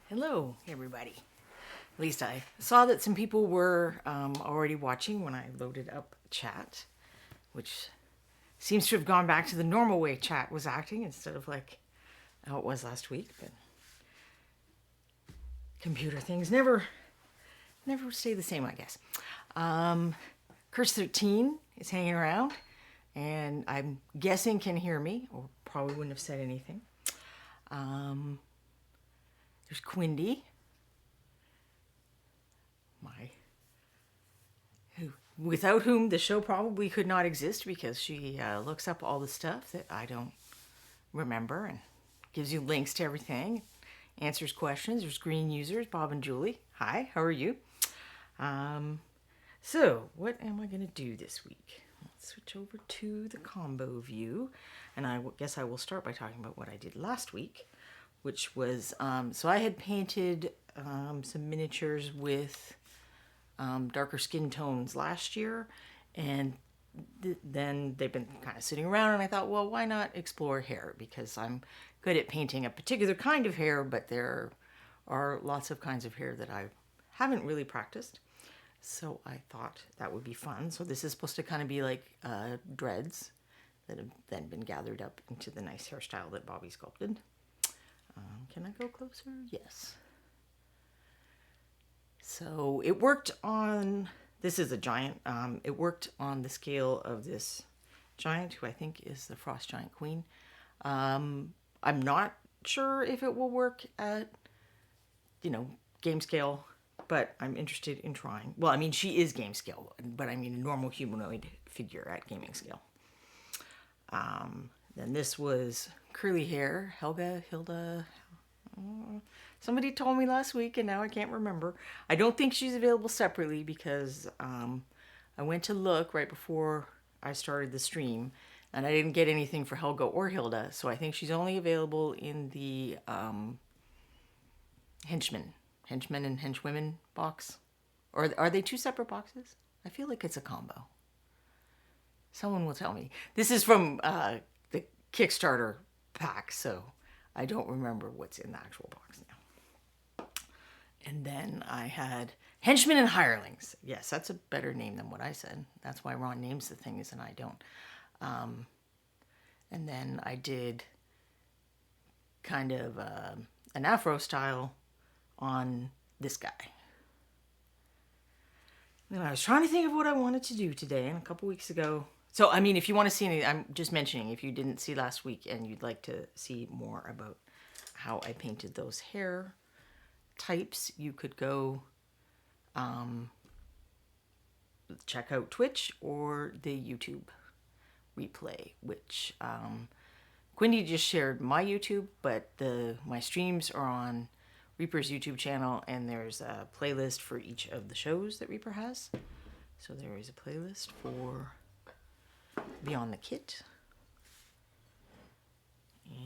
Hello, everybody. At least I saw that some people were already watching when I loaded up chat, which seems to have gone back to the normal way chat was acting instead of like how it was last week. But computer things never stay the same, I guess. Curse 13 is hanging around, and I'm guessing can hear me, or probably wouldn't have said anything. There's Quindy, without whom the show probably could not exist because she looks up all the stuff that I don't remember and gives you links to everything, answers questions. There's green users, Bob and Julie. Hi, how are you? So, what am I going to do this week? Let's switch over to the combo view, and I guess I will start by talking about what I did last week, which was, so I had painted some miniatures with darker skin tones last year, and then they've been kind of sitting around, and I thought, well, why not explore hair, because I'm good at painting a particular kind of hair, but there are lots of kinds of hair that I haven't really practiced, so I thought that would be fun. So this is supposed to kind of be like dreads that have then been gathered up into the nice hairstyle that Bobby sculpted. Can I go closer? Yes. So it worked on, this is a giant, it worked on the scale of this giant, who I think is the Frost Giant Queen. I'm not sure if it will work at, game scale, but I'm interested in trying. Well, I mean, she is game scale, but I mean a normal humanoid figure at gaming scale. Then this was curly hair, Hilda. Somebody told me last week, and now I can't remember. I don't think she's available separately because I went to look right before I started the stream, and I didn't get anything for Helga or Hilda, so I think she's only available in the henchmen and henchwomen box. Or are they two separate boxes? I feel like it's a combo. Someone will tell me. This is from the Kickstarter pack, so I don't remember what's in the actual box now. And then I had henchmen and hirelings. Yes, that's a better name than what I said. That's why Ron names the things and I don't. And then I did kind of an afro style on this guy. And I was trying to think of what I wanted to do today, and a couple weeks ago. So, I mean, if you want to see any, I'm just mentioning, if you didn't see last week and you'd like to see more about how I painted those hair types, you could go check out Twitch or the YouTube replay, which Quindy just shared my YouTube, but my streams are on Reaper's YouTube channel, and there's a playlist for each of the shows that Reaper has. So there is a playlist for Beyond the Kit,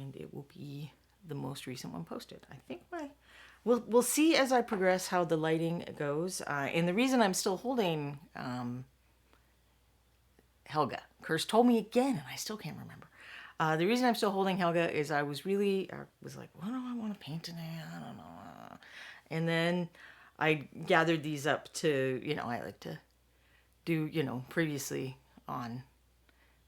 and it will be the most recent one posted. I think we'll see as I progress how the lighting goes. And the reason I'm still holding Helga, Curse told me again, and I still can't remember. The reason I'm still holding Helga is I was like, what do I want to paint today? I don't know. And then I gathered these up to, I like to do, previously on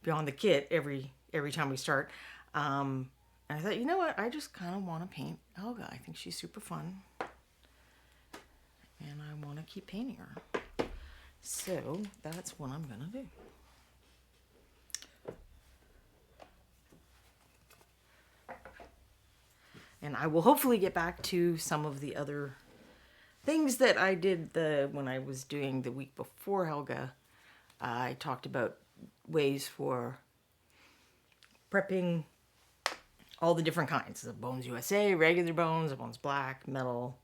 Beyond the Kit every time we start. And I thought, you know what? I just kind of want to paint Helga. I think she's super fun. And I want to keep painting her. So that's what I'm going to do. And I will hopefully get back to some of the other things that I did when I was doing the week before Helga. I talked about ways for prepping all the different kinds. The Bones USA, regular bones, Bones Black, metal,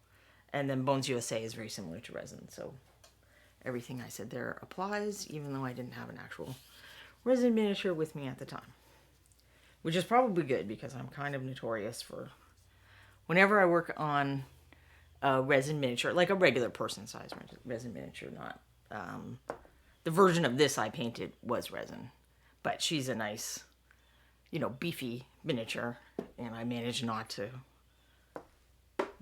and then Bones USA is very similar to resin. So everything I said there applies, even though I didn't have an actual resin miniature with me at the time. Which is probably good because I'm kind of notorious for whenever I work on a resin miniature, like a regular person size resin miniature, not the version of this I painted was resin, but she's a nice, beefy miniature, and I managed not to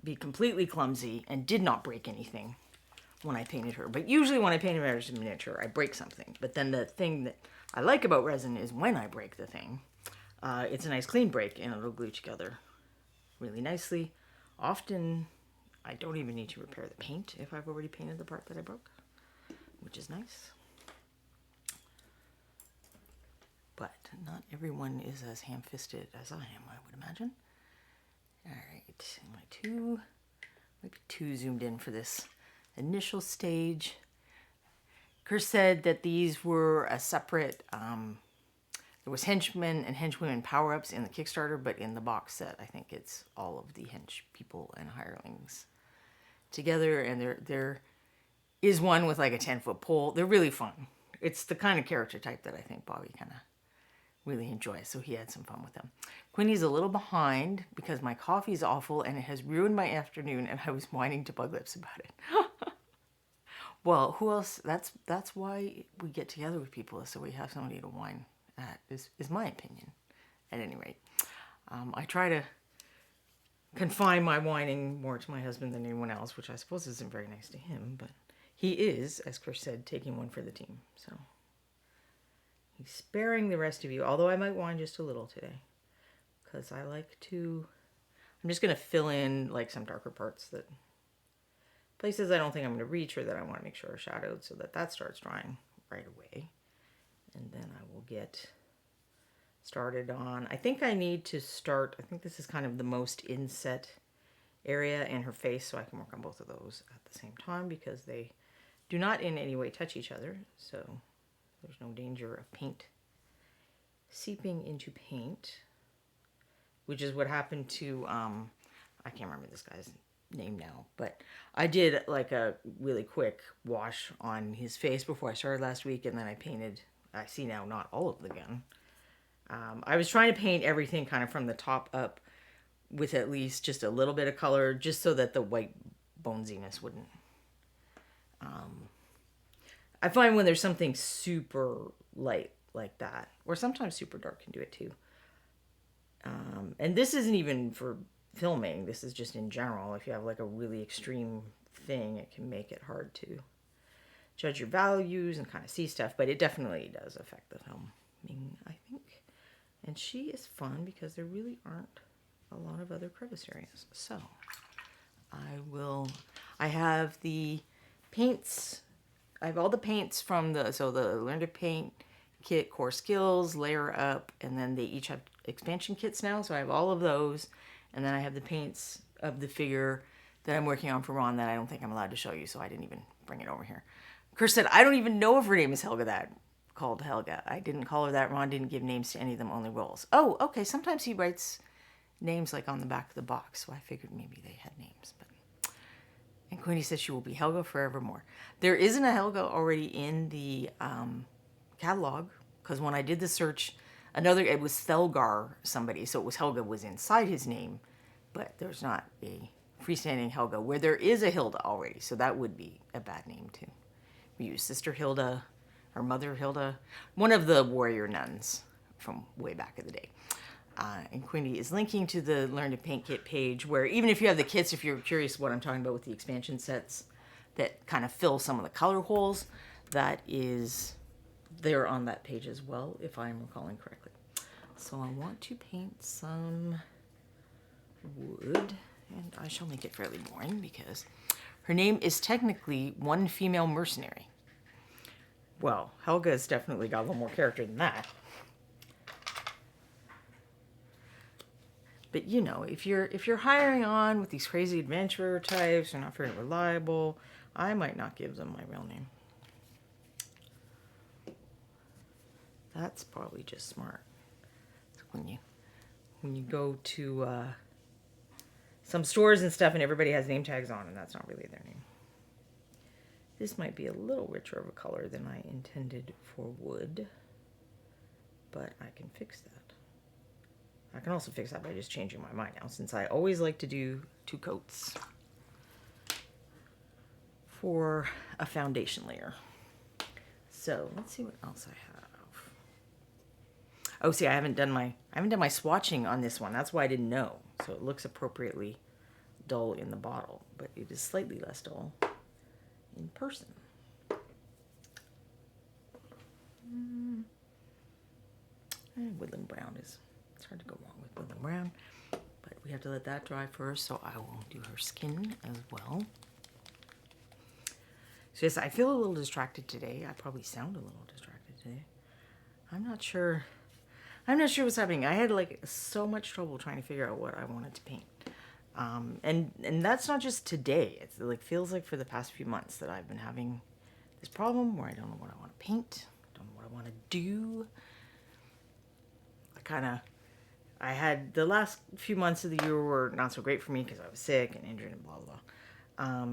be completely clumsy and did not break anything when I painted her. But usually when I paint her as a miniature, I break something. But then the thing that I like about resin is when I break the thing, it's a nice clean break and it'll glue together really nicely. Often I don't even need to repair the paint if I've already painted the part that I broke, which is nice. But not everyone is as ham-fisted as I am, I would imagine. All right, might be too zoomed in for this initial stage. Chris said that these were a separate, there was henchmen and henchwomen power-ups in the Kickstarter, but in the box set, I think it's all of the hench people and hirelings together, and there is one with like a 10-foot pole. They're really fun. It's the kind of character type that I think Bobby kind of really enjoys, so he had some fun with them. Quinny's a little behind because my coffee is awful and it has ruined my afternoon, and I was whining to Bug Lips about it. Well, who else? That's why we get together with people, so we have somebody to whine at, is my opinion, at any rate. I try to confine my whining more to my husband than anyone else, which I suppose isn't very nice to him, but he is, as Chris said, taking one for the team, so he's sparing the rest of you, although I might whine just a little today, because I like to, I'm just going to fill in like some darker parts, that places I don't think I'm going to reach or that I want to make sure are shadowed, so that starts drying right away. And then I will get started on, I think I need to start, I think this is kind of the most inset area in her face, so I can work on both of those at the same time because they do not in any way touch each other, so there's no danger of paint seeping into paint, which is what happened to, I can't remember this guy's name now, but I did like a really quick wash on his face before I started last week, and then I painted, I see now, not all of the gun. I was trying to paint everything kind of from the top up with at least just a little bit of color, just so that the white bonesiness wouldn't. I find when there's something super light like that, or sometimes super dark can do it too. And this isn't even for filming, this is just in general. If you have like a really extreme thing, it can make it hard to judge your values and kind of see stuff, but it definitely does affect the filming, I think. And she is fun because there really aren't a lot of other crevice areas. So I have the paints, I have all the paints from the Learn to Paint kit, Core Skills, Layer Up, and then they each have expansion kits now, so I have all of those. And then I have the paints of the figure that I'm working on for Ron that I don't think I'm allowed to show you, so I didn't even bring it over here. Chris said, I don't even know if her name is Helga, called Helga. I didn't call her that. Ron didn't give names to any of them, only roles. Oh, okay. Sometimes he writes names like on the back of the box, so I figured maybe they had names. But and Queenie says she will be Helga forevermore. There isn't a Helga already in the catalog, because when I did the search, it was Thelgar somebody, so it was Helga was inside his name, but there's not a freestanding Helga, where there is a Hilda already, so that would be a bad name too. We use Sister Hilda, or Mother Hilda, one of the warrior nuns from way back in the day. And Queenie is linking to the Learn to Paint kit page, where even if you have the kits, if you're curious what I'm talking about with the expansion sets that kind of fill some of the color holes, that is there on that page as well, if I'm recalling correctly. So I want to paint some wood, and I shall make it fairly boring because her name is technically One Female Mercenary. Well, Helga's definitely got a little more character than that. But you know, if you're hiring on with these crazy adventurer types, they're not very reliable, I might not give them my real name. That's probably just smart. So when you go to some stores and stuff and everybody has name tags on and that's not really their name. This might be a little richer of a color than I intended for wood, but I can fix that. I can also fix that by just changing my mind now, since I always like to do 2 coats for a foundation layer. So let's see what else I have. Oh, see, I haven't done my swatching on this one. That's why I didn't know. So it looks appropriately dull in the bottle, but it is slightly less dull in person. And woodland brown it's hard to go wrong with woodland brown, but we have to let that dry first, so I will do her skin as well. So yes, I feel a little distracted today. I probably sound a little distracted today. I'm not sure what's happening. I had like so much trouble trying to figure out what I wanted to paint. And that's not just today. It's like feels like for the past few months that I've been having this problem where I don't know what I want to paint. I don't know what I want to do. I had the last few months of the year were not so great for me because I was sick and injured and blah, blah.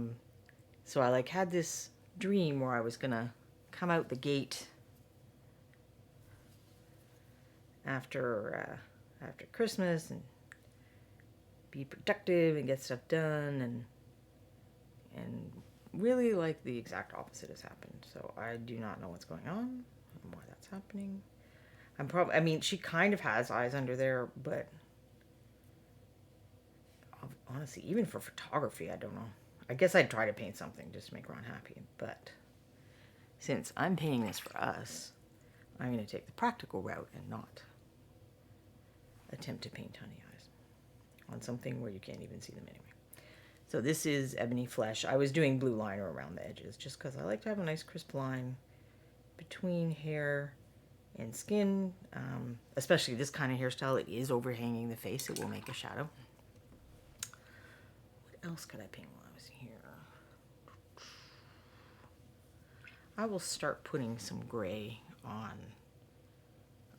So I like had this dream where I was gonna come out the gate after Christmas and be productive and get stuff done, and really like the exact opposite has happened. So I do not know what's going on and why that's happening. I mean, she kind of has eyes under there, but honestly, even for photography, I don't know. I guess I'd try to paint something just to make Ron happy, but since I'm painting this for us, I'm going to take the practical route and not attempt to paint honey eyes on something where you can't even see them anyway. So this is Ebony Flesh. I was doing blue liner around the edges just because I like to have a nice crisp line between hair and skin, especially this kind of hairstyle. It is overhanging the face. It will make a shadow. What else could I paint while I was here? I will start putting some gray on.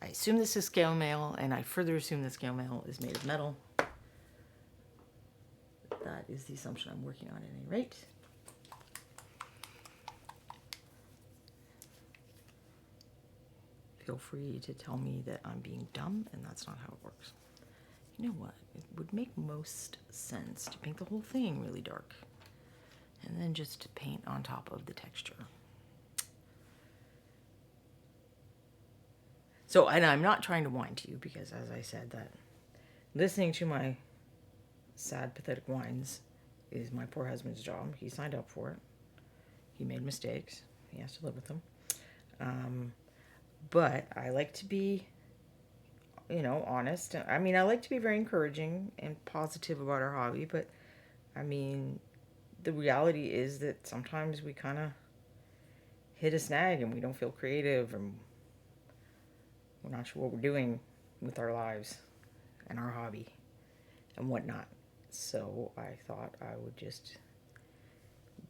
I assume this is scale mail, and I further assume that scale mail is made of metal. That is the assumption I'm working on at any rate. Feel free to tell me that I'm being dumb, and that's not how it works. You know what? It would make most sense to paint the whole thing really dark, and then just to paint on top of the texture. So, and I'm not trying to whine to you, because as I said, that listening to my sad, pathetic whines is my poor husband's job. He signed up for it. He made mistakes. He has to live with them. But I like to be, honest. I mean, I like to be very encouraging and positive about our hobby, but I mean, the reality is that sometimes we kind of hit a snag and we don't feel creative, and we're not sure what we're doing with our lives and our hobby and whatnot. So I thought I would just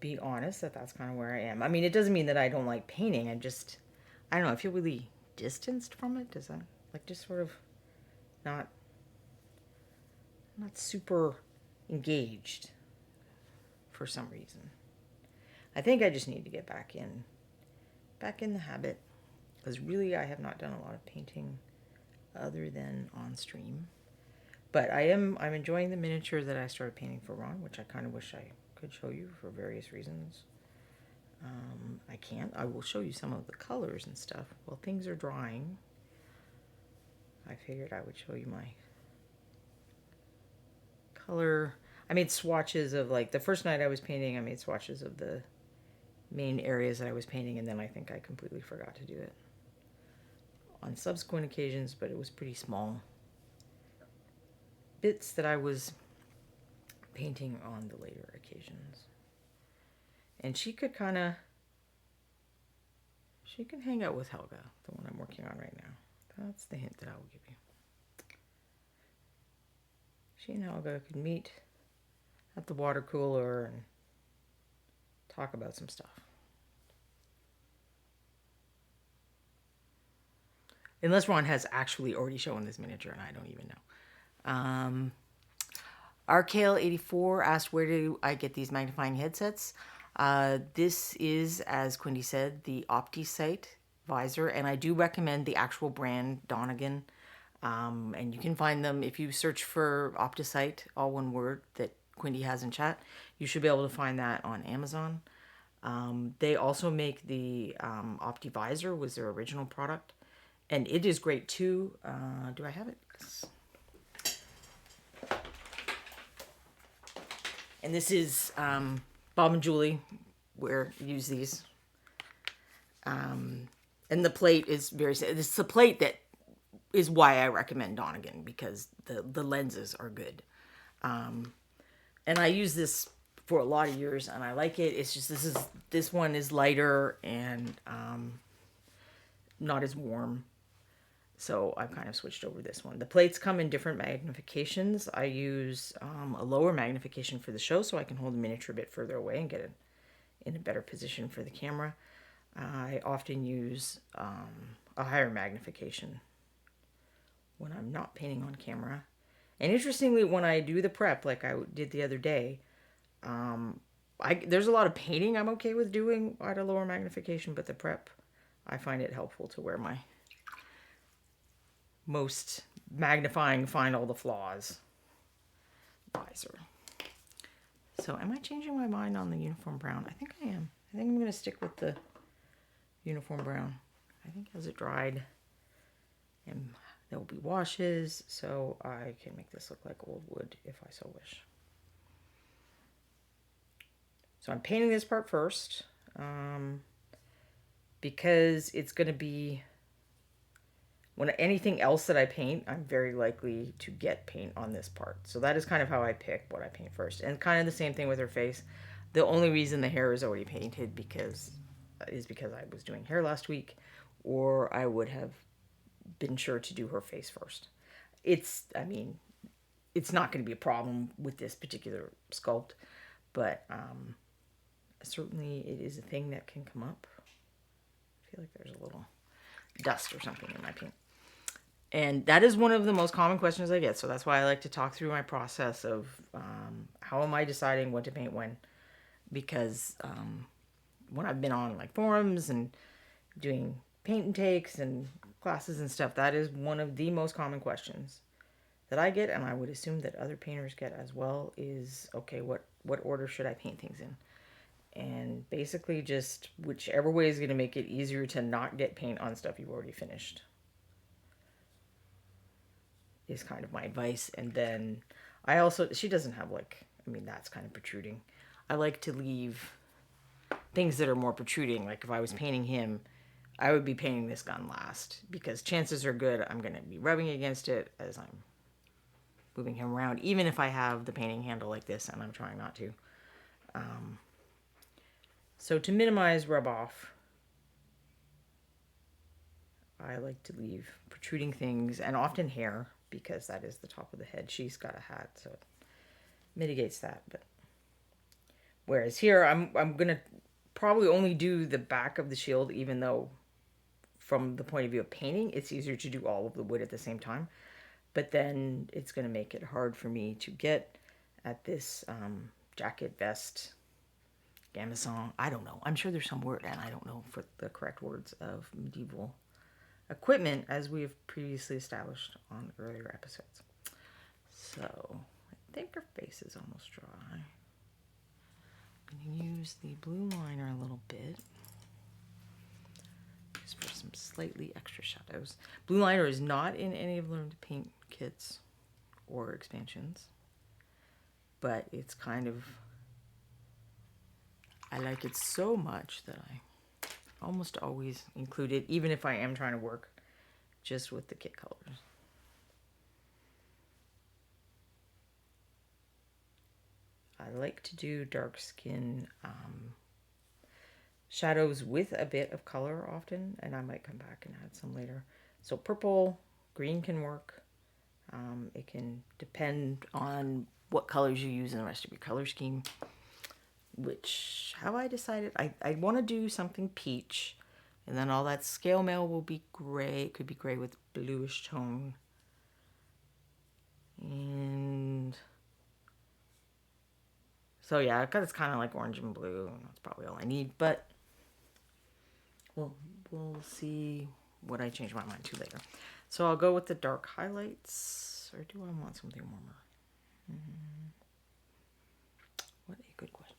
be honest that that's kind of where I am. I mean, it doesn't mean that I don't like painting. I don't know, I feel really distanced from it. Does that, like, just sort of not super engaged for some reason. I think I just need to get back in the habit, because really I have not done a lot of painting other than on stream. But I'm enjoying the miniature that I started painting for Ron, which I kind of wish I could show you for various reasons. I can't. I will show you some of the colors and stuff. While things are drying, I figured I would show you my color. I made swatches of, like, the first night I was painting, I made swatches of the main areas that I was painting, and then I think I completely forgot to do it on subsequent occasions, but it was pretty small bits that I was painting on the later occasions. And she can hang out with Helga, the one I'm working on right now. That's the hint that I will give you. She and Helga could meet at the water cooler and talk about some stuff. Unless Ron has actually already shown this miniature and I don't even know. RKL84 asked, where do I get these magnifying headsets? This is, as Quindy said, the OptiSight visor, and I do recommend the actual brand Donegan. And you can find them if you search for OptiSight, all one word, that Quindy has in chat. You should be able to find that on Amazon. They also make the OptiVisor, was their original product, and it is great too. Do I have it? Yes. And this is Bob and Julie, where you use these. And the plate is it's the plate that is why I recommend Donegan, because the lenses are good. And I use this for a lot of years and I like it. It's just this one is lighter and not as warm. So I've kind of switched over this one. The plates come in different magnifications. I use a lower magnification for the show so I can hold the miniature a bit further away and get it in a better position for the camera. I often use a higher magnification when I'm not painting on camera. And interestingly, when I do the prep, like I did the other day, there's a lot of painting I'm okay with doing at a lower magnification, but the prep, I find it helpful to wear my most magnifying, find all the flaws visor. So am I changing my mind on the uniform brown? I think I am. I think I'm going to stick with the uniform brown. I think as it dried, and there will be washes, so I can make this look like old wood if I so wish. So I'm painting this part first because it's going to be, when anything else that I paint, I'm very likely to get paint on this part. So that is kind of how I pick what I paint first. And kind of the same thing with her face. The only reason the hair is already painted is because I was doing hair last week, or I would have been sure to do her face first. It's not going to be a problem with this particular sculpt, but certainly it is a thing that can come up. I feel like there's a little dust or something in my paint. And that is one of the most common questions I get. So that's why I like to talk through my process of how am I deciding what to paint when. Because when I've been on like forums and doing paint and takes and classes and stuff, that is one of the most common questions that I get, and I would assume that other painters get as well, is, okay, what order should I paint things in? And basically just whichever way is going to make it easier to not get paint on stuff you've already finished is kind of my advice. And then she doesn't have that's kind of protruding. I like to leave things that are more protruding. Like if I was painting him, I would be painting this gun last, because chances are good I'm going to be rubbing against it as I'm moving him around, even if I have the painting handle like this, and I'm trying not to. So to minimize rub off, I like to leave protruding things, and often hair, because that is the top of the head. She's got a hat, so it mitigates that. But whereas here, I'm going to probably only do the back of the shield, even though from the point of view of painting, it's easier to do all of the wood at the same time. But then it's going to make it hard for me to get at this jacket, vest, gambeson. I don't know. I'm sure there's some word, and I don't know for the correct words of medieval equipment, as we have previously established on earlier episodes. So I think her face is almost dry. I'm going to use the blue liner a little bit, just for some slightly extra shadows. Blue liner is not in any of Learn to Paint kits or expansions, but it's kind of, I like it so much that I almost always include it, even if I am trying to work just with the kit colors. I like to do dark skin shadows with a bit of color often, and I might come back and add some later. So purple, green can work. It can depend on what colors you use in the rest of your color scheme. Which, how I decided, I want to do something peach, and then all that scale mail will be gray. It could be gray with bluish tone. And so yeah, it's kind of like orange and blue. That's probably all I need, but we'll see what I change my mind to later. So I'll go with the dark highlights, or do I want something warmer? What a good question.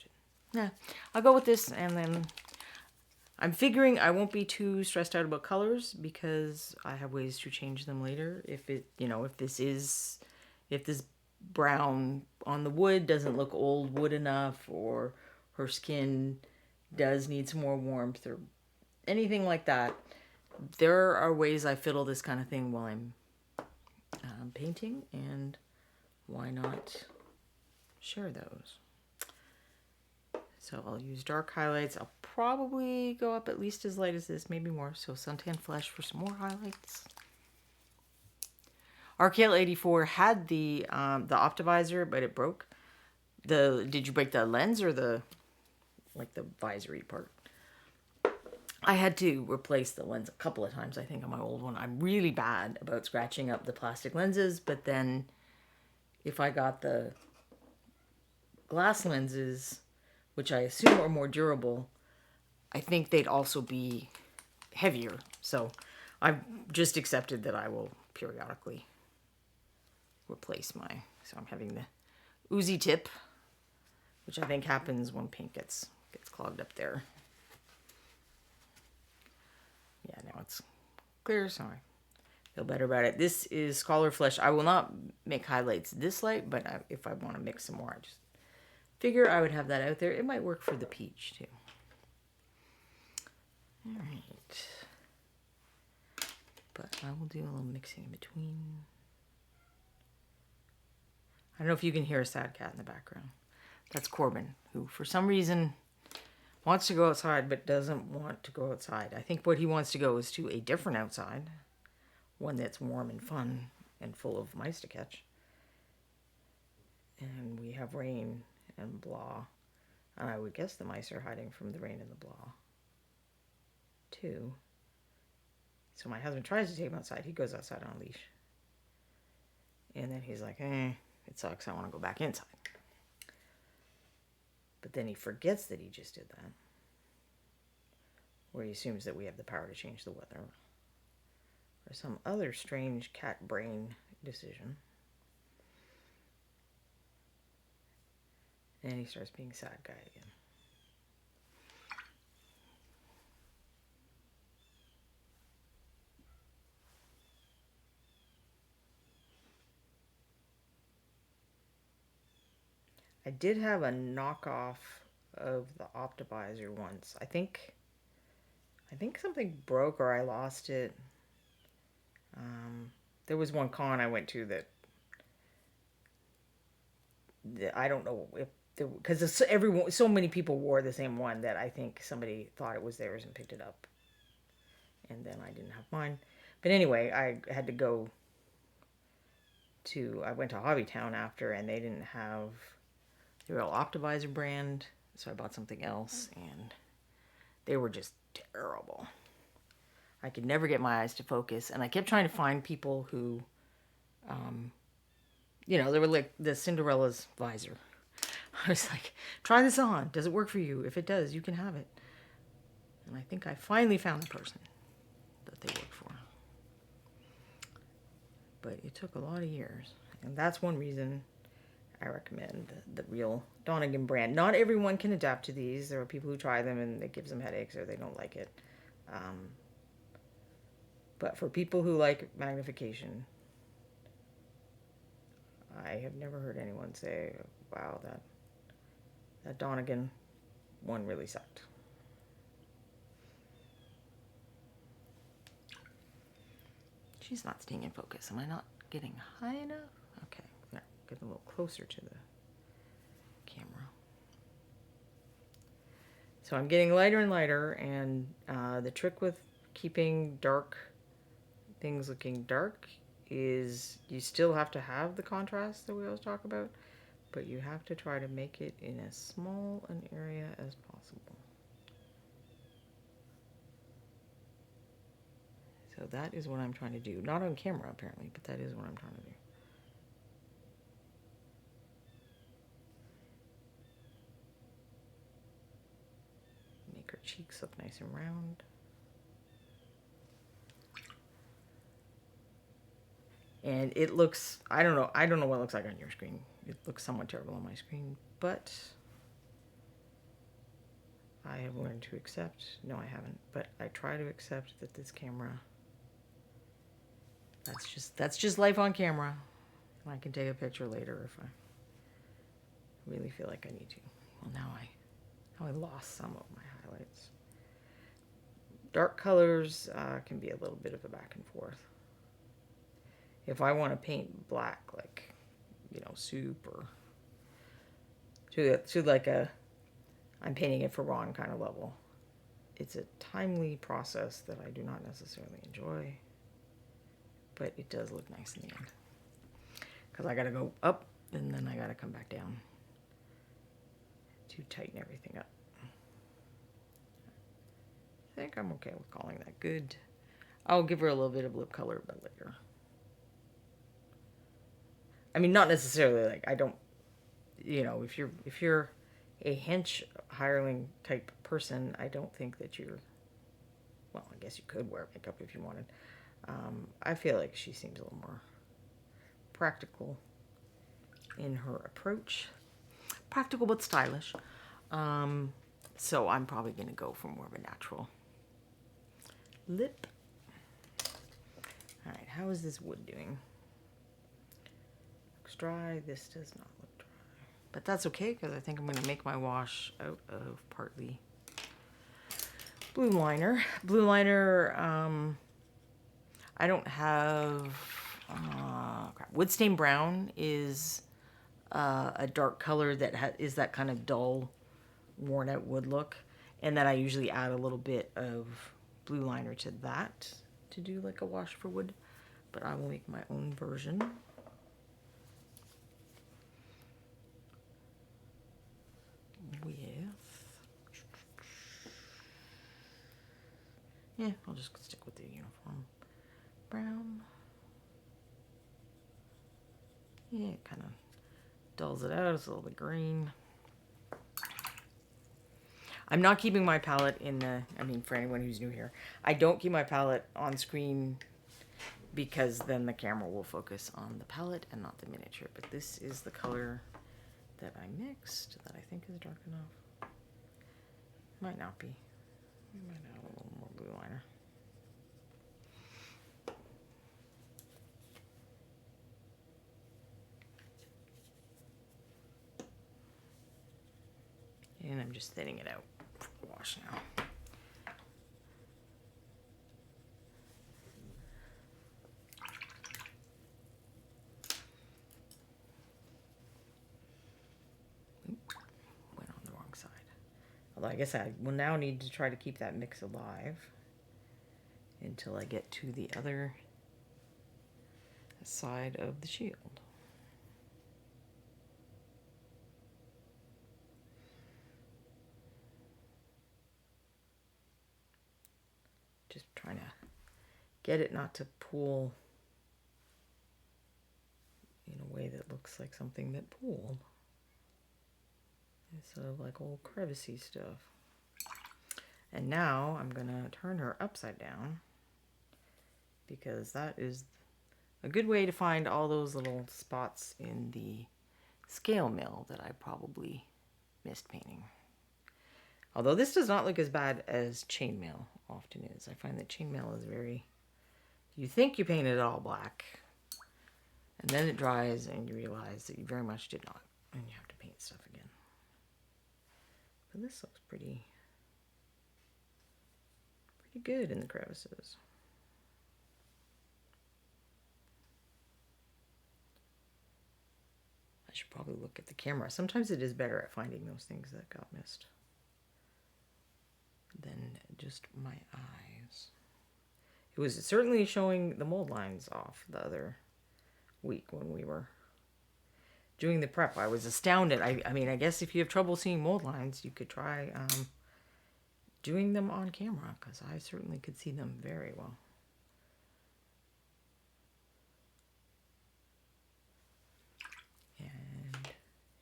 Yeah, I'll go with this, and then I'm figuring I won't be too stressed out about colors, because I have ways to change them later. If this brown on the wood doesn't look old wood enough, or her skin does need some more warmth, or anything like that, there are ways I fiddle this kind of thing while I'm painting, and why not share those? So I'll use dark highlights. I'll probably go up at least as light as this, maybe more. So Suntan Flesh for some more highlights. RKL 84 had the optivisor, but it broke. Did you break the lens or the visory part? I had to replace the lens a couple of times, I think, on my old one. I'm really bad about scratching up the plastic lenses, but then if I got the glass lenses, which I assume are more durable, I think they'd also be heavier. So I've just accepted that I will periodically replace my... So I'm having the oozy tip, which I think happens when paint gets clogged up there. Yeah, now it's clear, so I feel better about it. This is Scholar Flesh. I will not make highlights this light, but if I want to mix some more, I just figure I would have that out there. It might work for the peach, too. All right. But I will do a little mixing in between. I don't know if you can hear a sad cat in the background. That's Corbin, who for some reason wants to go outside but doesn't want to go outside. I think what he wants to go is to a different outside, one that's warm and fun and full of mice to catch. And we have rain and blah. And I would guess the mice are hiding from the rain and the blah, too. So my husband tries to take him outside. He goes outside on a leash. And then he's like, it sucks. I want to go back inside. But then he forgets that he just did that. Or he assumes that we have the power to change the weather. Or some other strange cat brain decision. And he starts being sad guy again. I did have a knockoff of the optivisor once. I think something broke or I lost it. There was one con I went to that I don't know if because so many people wore the same one that I think somebody thought it was theirs and picked it up, and then I didn't have mine. But anyway, I had to go to... I went to Hobbytown after, and they didn't have the real Optivisor brand, so I bought something else, and they were just terrible. I could never get my eyes to focus, and I kept trying to find people who, they were like the Cinderella's visor. I was like, try this on. Does it work for you? If it does, you can have it. And I think I finally found the person that they work for. But it took a lot of years. And that's one reason I recommend the real Donegan brand. Not everyone can adapt to these. There are people who try them and it gives them headaches or they don't like it. But for people who like magnification, I have never heard anyone say, wow, that Donegan one really sucked. She's not staying in focus. Am I not getting high enough? Okay, there, get a little closer to the camera. So I'm getting lighter and lighter, and the trick with keeping dark things looking dark is you still have to have the contrast that we always talk about, but you have to try to make it in as small an area as possible. So that is what I'm trying to do. Not on camera, apparently, but that is what I'm trying to do. Make her cheeks look nice and round. And it looks, I don't know what it looks like on your screen. It looks somewhat terrible on my screen, but I have learned to accept. No, I haven't, but I try to accept that this camera, that's just life on camera. I can take a picture later if I I really feel like I need to. Well, now I lost some of my highlights. Dark colors can be a little bit of a back and forth. If I want to paint black, like, you know, soup, or to like a, I'm painting it for Ron kind of level, it's a timely process that I do not necessarily enjoy, but it does look nice in the end. Because I got to go up and then I got to come back down to tighten everything up. I think I'm okay with calling that good. I'll give her a little bit of lip color, but later. I mean, not necessarily, like, I don't, you know, if you're a hench hireling type person, I don't think that you're, well, I guess you could wear makeup if you wanted. I feel like she seems a little more practical in her approach. Practical but stylish. So I'm probably going to go for more of a natural lip. Alright, how is this wood doing? Looks dry. This does not look dry. But that's okay, because I think I'm going to make my wash out of partly blue liner. Blue liner, I don't have... crap. Wood Stain Brown is a dark color that is that kind of dull, worn out wood look. And then I usually add a little bit of blue liner to that to do like a wash for wood. But I will make my own version. With... yeah, I'll just stick with the uniform brown. Yeah, it kind of dulls it out. It's a little bit green. I'm not keeping my palette in the, I mean, for anyone who's new here, I don't keep my palette on screen because then the camera will focus on the palette and not the miniature. But this is the color that I mixed that I think is dark enough. Might not be. We might add a little more blue liner. And I'm just thinning it out for wash now. Went on the wrong side. Although I guess I will now need to try to keep that mix alive until I get to the other side of the shield. Just trying to get it not to pool in a way that looks like something that pooled. Instead of like old crevicey stuff. And now I'm gonna turn her upside down because that is a good way to find all those little spots in the scale mill that I probably missed painting. Although this does not look as bad as chainmail often is. I find that chainmail is very... you think you painted it all black, and then it dries and you realize that you very much did not, and you have to paint stuff again. But this looks pretty good in the crevices. I should probably look at the camera. Sometimes it is better at finding those things that got missed than just my eyes. It was certainly showing the mold lines off the other week when we were doing the prep. I was astounded. I mean, I guess if you have trouble seeing mold lines, you could try doing them on camera, because I certainly could see them very well. And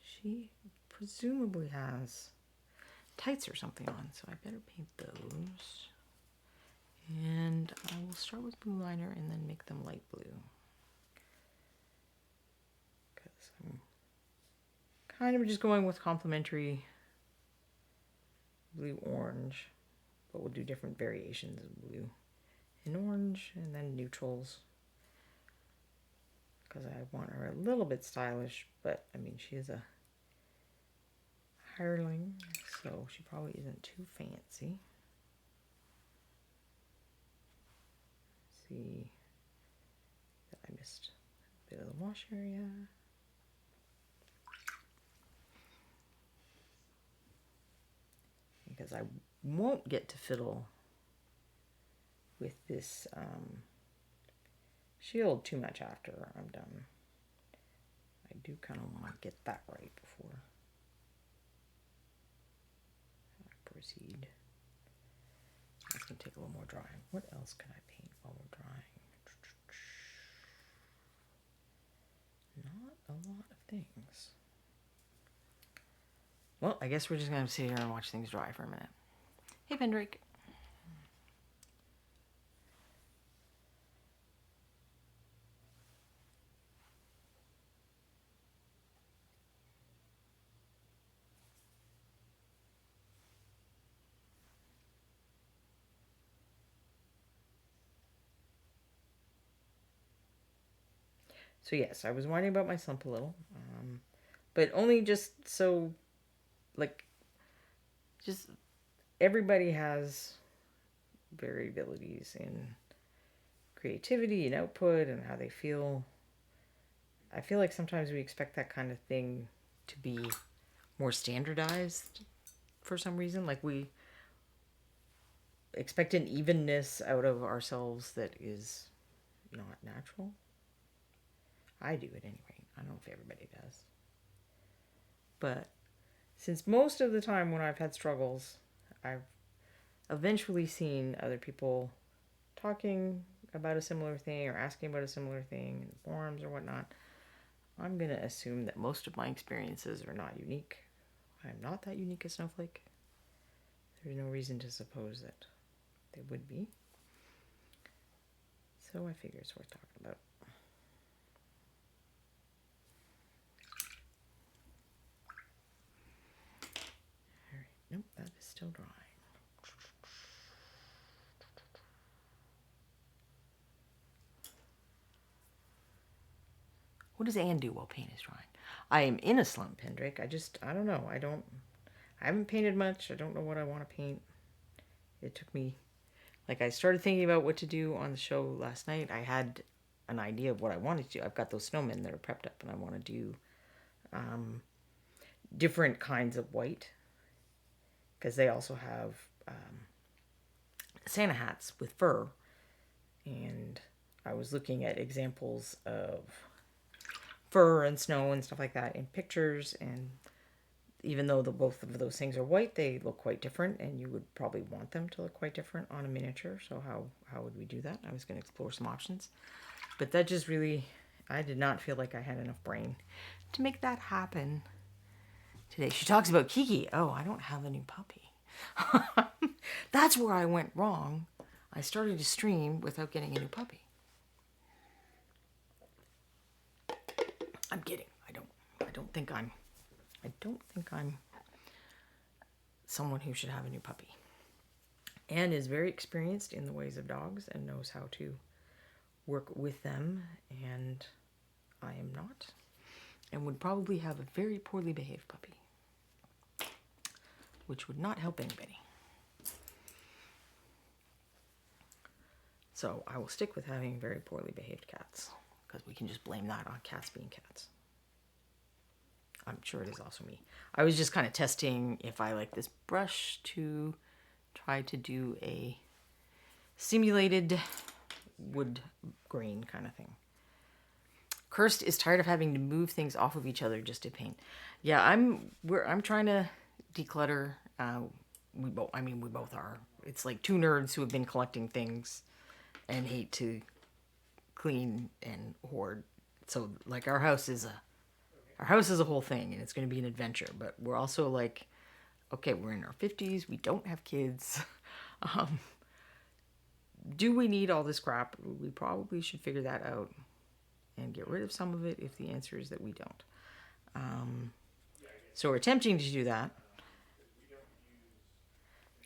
she presumably has tights or something on, so I better paint those. And I will start with blue liner and then make them light blue, because I'm kind of just going with complementary blue-orange, but we'll do different variations of blue and orange, and then neutrals, because I want her a little bit stylish, but I mean, she is a hireling, so she probably isn't too fancy. See that I missed a bit of the wash area. Because I won't get to fiddle with this shield too much after I'm done. I do kind of want to get that right before I proceed. It's going to take a little more drying. What else can I paint while we're drying? Not a lot of things. Well, I guess we're just going to sit here and watch things dry for a minute. Hey, Pendrake. So yes, I was whining about my slump a little, but only just so, like, just everybody has variabilities in creativity and output and how they feel. I feel like sometimes we expect that kind of thing to be more standardized for some reason. Like we expect an evenness out of ourselves that is not natural. I do at any rate. I don't know if everybody does. But since most of the time when I've had struggles, I've eventually seen other people talking about a similar thing or asking about a similar thing in forums or whatnot, I'm going to assume that most of my experiences are not unique. I'm not that unique a snowflake. There's no reason to suppose that they would be. So I figure it's worth talking about. Nope, that is still drying. What does Anne do while paint is drying? I am in a slump, Pendrake. I don't know. I haven't painted much. I don't know what I want to paint. It took me, like I started thinking about what to do on the show last night. I had an idea of what I wanted to do. I've got those snowmen that are prepped up and I want to do different kinds of white. Because they also have Santa hats with fur. And I was looking at examples of fur and snow and stuff like that in pictures. And even though both of those things are white, they look quite different. And you would probably want them to look quite different on a miniature. So how would we do that? I was going to explore some options. But that just really, I did not feel like I had enough brain to make that happen today. She talks about Kiki. Oh, I don't have a new puppy. That's where I went wrong. I started to stream without getting a new puppy. I'm kidding. I don't think I'm someone who should have a new puppy. Anne is very experienced in the ways of dogs and knows how to work with them, and I am not, and would probably have a very poorly behaved puppy, which would not help anybody. So I will stick with having very poorly behaved cats, because we can just blame that on cats being cats. I'm sure it is also me. I was just kind of testing if I like this brush to try to do a simulated wood grain kind of thing. Kirst is tired of having to move things off of each other just to paint. Yeah, I'm trying to declutter. We both are. It's like two nerds who have been collecting things and hate to clean and hoard. So like our house is a whole thing, and it's going to be an adventure. But we're also like, okay, we're in our 50s. We don't have kids. Do we need all this crap? We probably should figure that out and get rid of some of it if the answer is that we don't. So we're attempting to do that.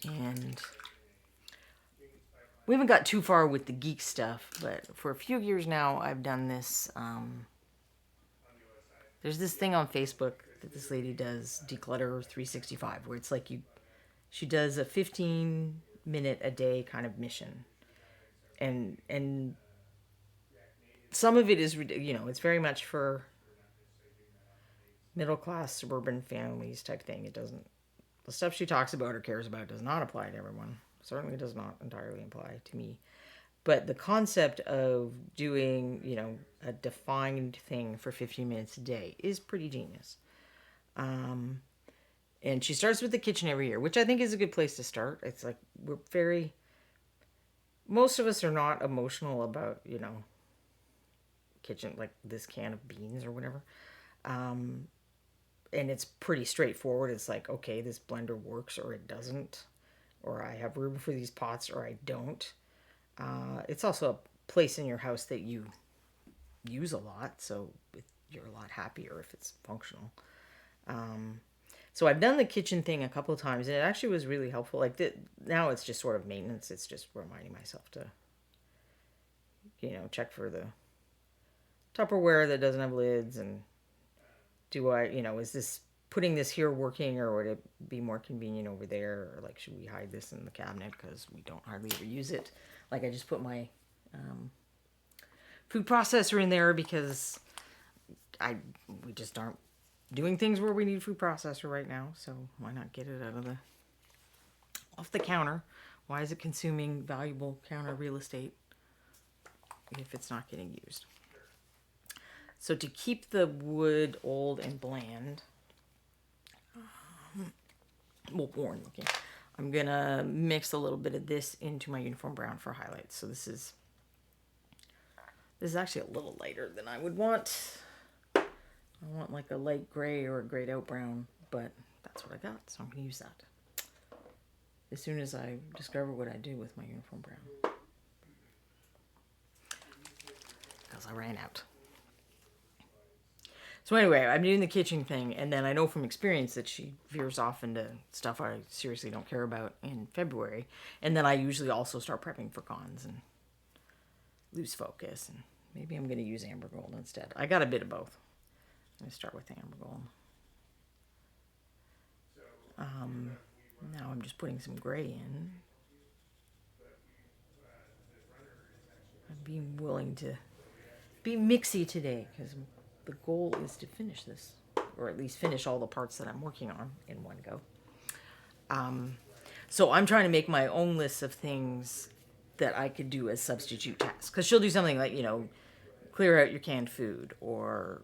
And we haven't got too far with the geek stuff, but for a few years now, I've done this. There's this thing on Facebook that this lady does, Declutter 365, where it's like she does a 15-minute a day kind of mission. And some of it is, it's very much for middle class suburban families type thing. It doesn't, the stuff she talks about or cares about does not apply to everyone. Certainly does not entirely apply to me. But the concept of doing, a defined thing for 15 minutes a day is pretty genius. And she starts with the kitchen every year, which I think is a good place to start. It's like most of us are not emotional about, kitchen, like this can of beans or whatever. And it's pretty straightforward. It's like, okay, this blender works or it doesn't, or I have room for these pots or I don't. It's also a place in your house that you use a lot, so you're a lot happier if it's functional. So I've done the kitchen thing a couple of times, and it actually was really helpful. Like now it's just sort of maintenance. It's just reminding myself to, check for the Tupperware that doesn't have lids, and do I, is this putting this here working, or would it be more convenient over there? Or like, should we hide this in the cabinet because we don't hardly ever use it? Like I just put my food processor in there because we just aren't doing things where we need food processor right now. So why not get it off the counter? Why is it consuming valuable counter real estate if it's not getting used? So to keep the wood old and bland, worn looking, I'm gonna mix a little bit of this into my uniform brown for highlights. So this is actually a little lighter than I would want. I want like a light gray or a grayed out brown, but that's what I got, so I'm gonna use that as soon as I discover what I do with my uniform brown, because I ran out. So anyway, I'm doing the kitchen thing, and then I know from experience that she veers off into stuff I seriously don't care about in February. And then I usually also start prepping for cons and lose focus. And maybe I'm going to use amber gold instead. I got a bit of both. I'm going to start with amber gold. Now I'm just putting some gray in. I'm being willing to be mixy today because the goal is to finish this, or at least finish all the parts that I'm working on in one go. So I'm trying to make my own list of things that I could do as substitute tasks. Because she'll do something like, clear out your canned food, or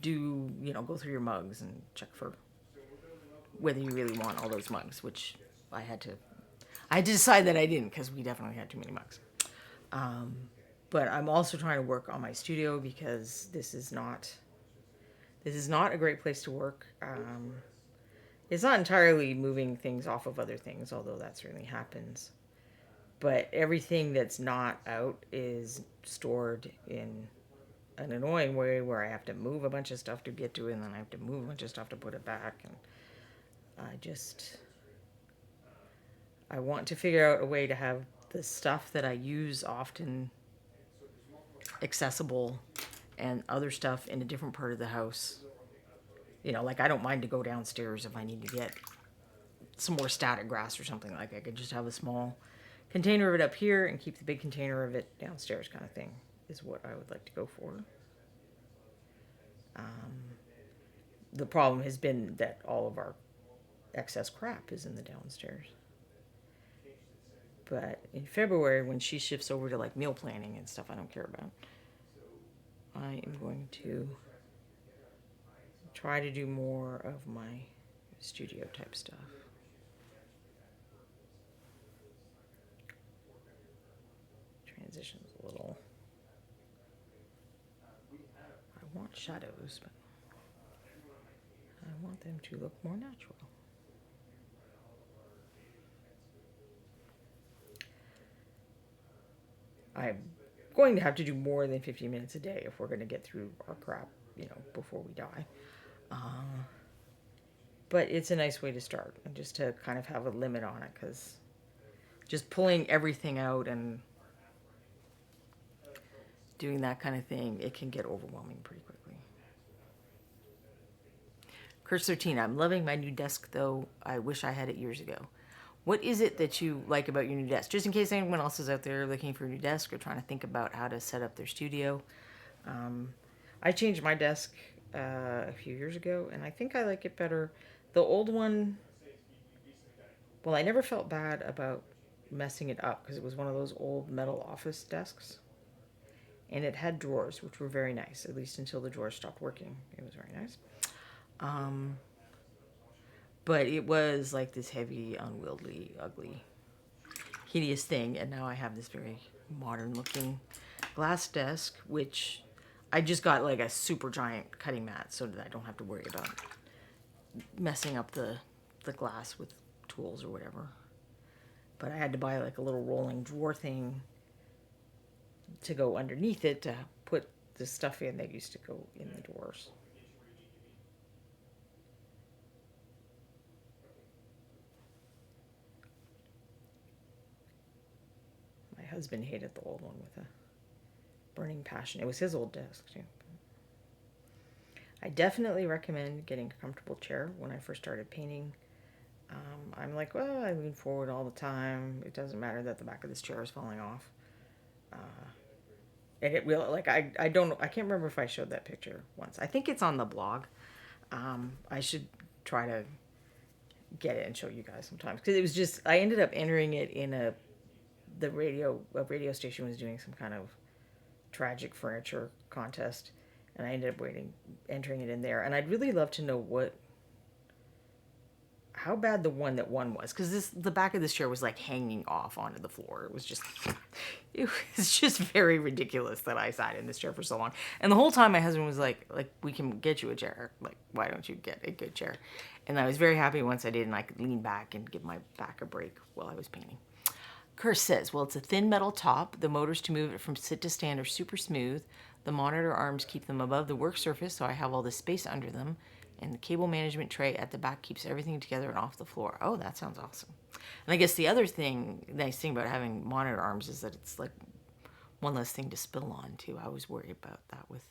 do, go through your mugs and check for whether you really want all those mugs, which I had to decide that I didn't, because we definitely had too many mugs. But I'm also trying to work on my studio because this is not a great place to work. It's not entirely moving things off of other things, although that certainly happens. But everything that's not out is stored in an annoying way where I have to move a bunch of stuff to get to it, and then I have to move a bunch of stuff to put it back. And I want to figure out a way to have the stuff that I use often accessible, and other stuff in a different part of the house. Like I don't mind to go downstairs if I need to get some more static grass or something. Like I could just have a small container of it up here and keep the big container of it downstairs, kind of thing is what I would like to go for. The problem has been that all of our excess crap is in the downstairs. But in February, when she shifts over to like meal planning and stuff I don't care about, I am going to try to do more of my studio type stuff. Transitions a little. I want shadows, but I want them to look more natural. I'm going to have to do more than 15 minutes a day if we're going to get through our crap, before we die. But it's a nice way to start, and just to kind of have a limit on it, because just pulling everything out and doing that kind of thing, it can get overwhelming pretty quickly. Curse 13, I'm loving my new desk, though I wish I had it years ago. What is it that you like about your new desk? Just in case anyone else is out there looking for a new desk or trying to think about how to set up their studio. I changed my desk a few years ago, and I think I like it better. The old one, well, I never felt bad about messing it up because it was one of those old metal office desks. And it had drawers, which were very nice, at least until the drawers stopped working. It was very nice. But it was like this heavy, unwieldy, ugly, hideous thing. And now I have this very modern looking glass desk, which I just got like a super giant cutting mat so that I don't have to worry about messing up the glass with tools or whatever. But I had to buy like a little rolling drawer thing to go underneath it to put the stuff in that used to go in the drawers. My husband hated the old one with a burning passion. It was his old desk too. I definitely recommend getting a comfortable chair. When I first started painting, I'm like, well, I lean forward all the time. It doesn't matter that the back of this chair is falling off. And it will, like, I don't know, I can't remember if I showed that picture once. I think it's on the blog. I should try to get it and show you guys sometimes. Because it was just, I ended up entering it in a radio station was doing some kind of tragic furniture contest. And I ended up entering it in there. And I'd really love to know how bad the one that won was, because the back of this chair was like hanging off onto the floor. It was just very ridiculous that I sat in this chair for so long. And the whole time my husband was like, we can get you a chair. Like, why don't you get a good chair? And I was very happy once I did, and I could lean back and give my back a break while I was painting. Curse says, well, it's a thin metal top. The motors to move it from sit to stand are super smooth. The monitor arms keep them above the work surface, so I have all this space under them. And the cable management tray at the back keeps everything together and off the floor. Oh, that sounds awesome. And I guess the other nice thing about having monitor arms is that it's like one less thing to spill on too. I always worry about that with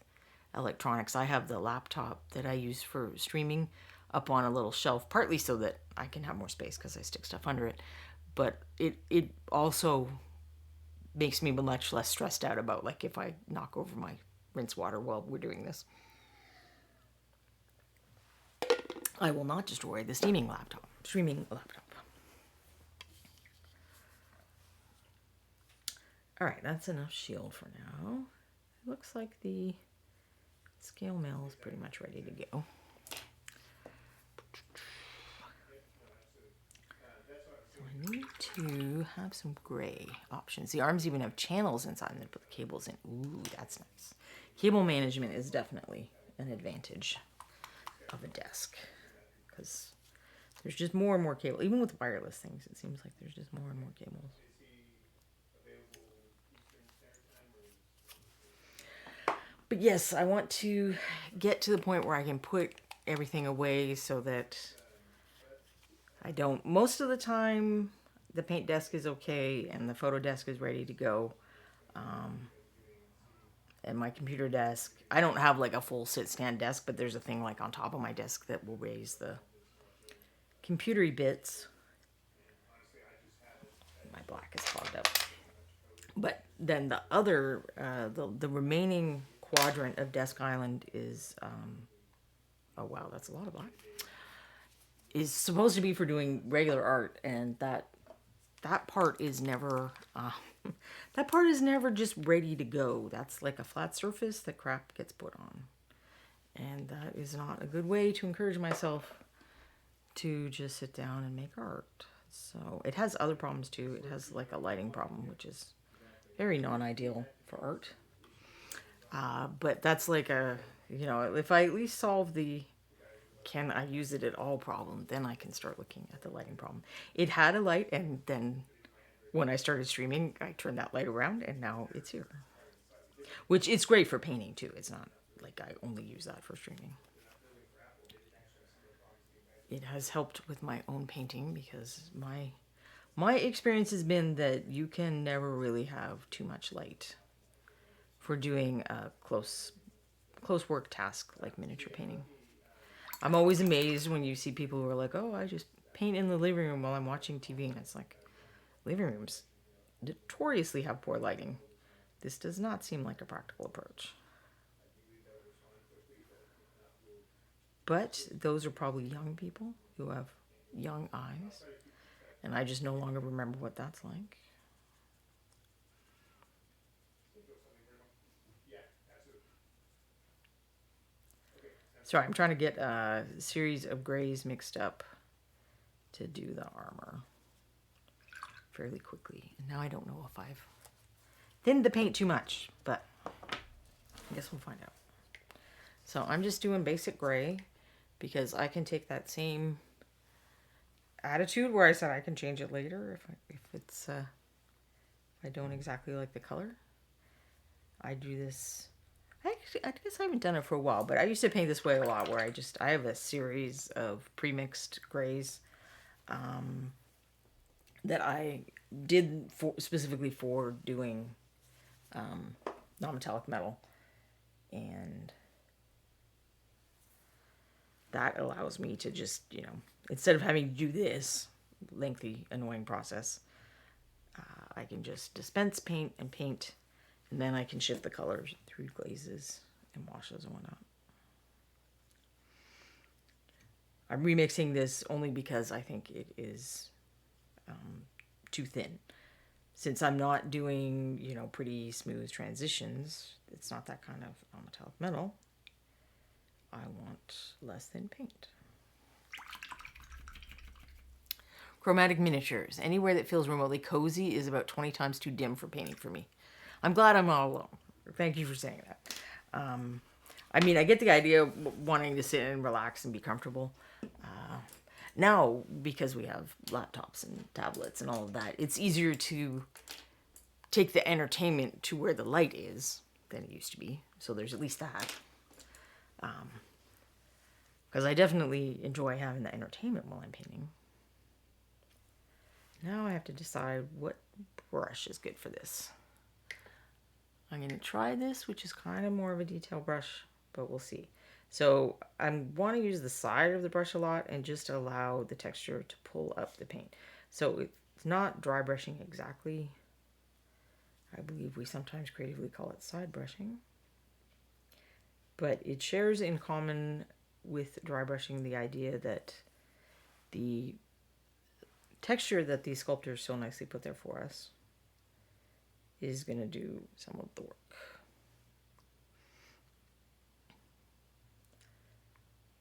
electronics. I have the laptop that I use for streaming up on a little shelf, partly so that I can have more space because I stick stuff under it. But it also makes me much less stressed out about like if I knock over my rinse water while we're doing this. I will not destroy the streaming laptop. All right, that's enough shield for now. It looks like the scale mail is pretty much ready to go. So I need to have some gray options. The arms even have channels inside them to put the cables in. Ooh, that's nice. Cable management is definitely an advantage of a desk, because there's just more and more cable. Even with wireless things, it seems like there's just more and more cables. But yes, I want to get to the point where I can put everything away so that I don't. Most of the time, the paint desk is okay and the photo desk is ready to go. And my computer desk, I don't have like a full sit-stand desk, but there's a thing like on top of my desk that will raise the computery bits. My black is clogged up. But then the other, the remaining quadrant of Desk Island is, oh wow, that's a lot of black, is supposed to be for doing regular art, and that part is never, that part is never just ready to go. That's like a flat surface that crap gets put on. And that is not a good way to encourage myself to just sit down and make art. So it has other problems too. It has like a lighting problem, which is very non-ideal for art. But that's like if I at least solve the can I use it at all problem, then I can start looking at the lighting problem. It had a light, and then when I started streaming, I turned that light around, and now it's here. Which it's great for painting too. It's not like I only use that for streaming. It has helped with my own painting because my experience has been that you can never really have too much light for doing a close work task like miniature painting. I'm always amazed when you see people who are like, oh, I just paint in the living room while I'm watching TV. And it's like, living rooms notoriously have poor lighting. This does not seem like a practical approach. But those are probably young people who have young eyes. And I just no longer remember what that's like. Sorry, I'm trying to get a series of grays mixed up to do the armor fairly quickly. And now I don't know if I've thinned the paint too much, but I guess we'll find out. So I'm just doing basic gray because I can take that same attitude where I said I can change it later if it's if I don't exactly like the color. I do this. I guess I haven't done it for a while, but I used to paint this way a lot. Where I have a series of pre-mixed grays that I did specifically for doing non-metallic metal, and that allows me to just, instead of having to do this lengthy, annoying process, I can just dispense paint, and then I can shift the colors through glazes and washes and whatnot. I'm remixing this only because I think it is too thin. Since I'm not doing, pretty smooth transitions, it's not that kind of metallic metal, I want less thin paint. Chromatic miniatures. Anywhere that feels remotely cozy is about 20 times too dim for painting for me. I'm glad I'm not alone. Thank you for saying that. I mean, I get the idea of wanting to sit and relax and be comfortable. Now, because we have laptops and tablets and all of that, it's easier to take the entertainment to where the light is than it used to be. So there's at least that. Because I definitely enjoy having the entertainment while I'm painting. Now I have to decide what brush is good for this. I'm going to try this, which is kind of more of a detail brush, but we'll see. So I want to use the side of the brush a lot and just allow the texture to pull up the paint. So it's not dry brushing exactly. I believe we sometimes creatively call it side brushing. But it shares in common with dry brushing the idea that the texture that these sculptors so nicely put there for us is going to do some of the work.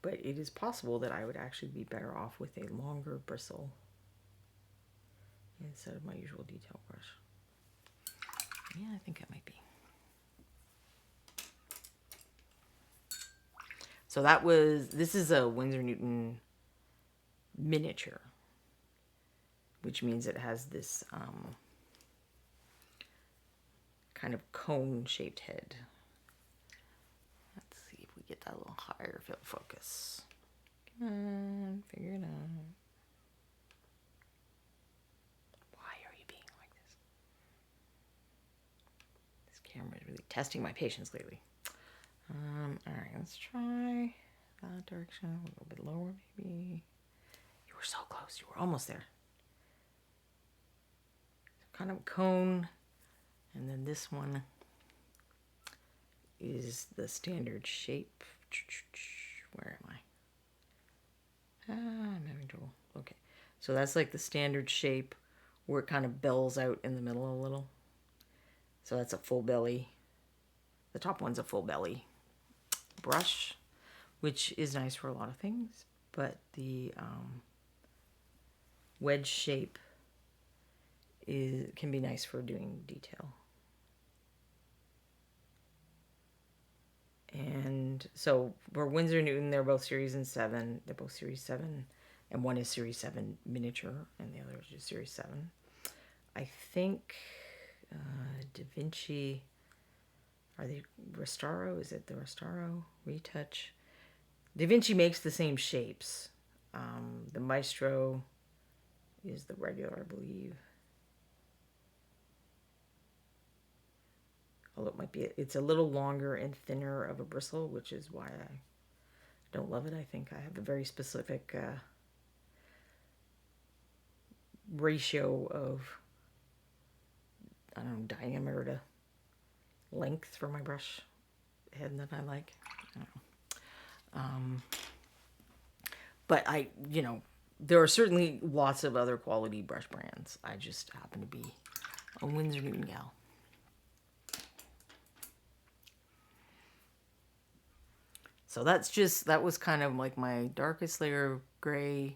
But it is possible that I would actually be better off with a longer bristle instead of my usual detail brush. Yeah, I think it might be. So this is a Winsor Newton miniature, which means it has this kind of cone-shaped head. Let's see if we get that a little higher if it'll focus. Come on, figure it out. Why are you being like this? This camera is really testing my patience lately. All right, let's try that direction. A little bit lower, maybe. You were so close. You were almost there. Kind of a cone. And then this one is the standard shape. Where am I? I'm having trouble. Okay. So that's like the standard shape where it kind of bells out in the middle a little. So that's a full belly. The top one's a full belly brush, which is nice for a lot of things. But the wedge shape can be nice for doing detail. And so for Winsor Newton, they're both series 7. They're both series 7. And one is series 7 miniature, and the other is just series 7. I think Da Vinci, are they Restauro? Is it the Restauro? Retouch? Da Vinci makes the same shapes. The Maestro is the regular, I believe. Although it might be, it's a little longer and thinner of a bristle, which is why I don't love it. I think I have a very specific ratio of, I don't know, diameter to length for my brush head that I like. I don't know. But there are certainly lots of other quality brush brands. I just happen to be a Winsor Newton gal. So that was kind of like my darkest layer of gray,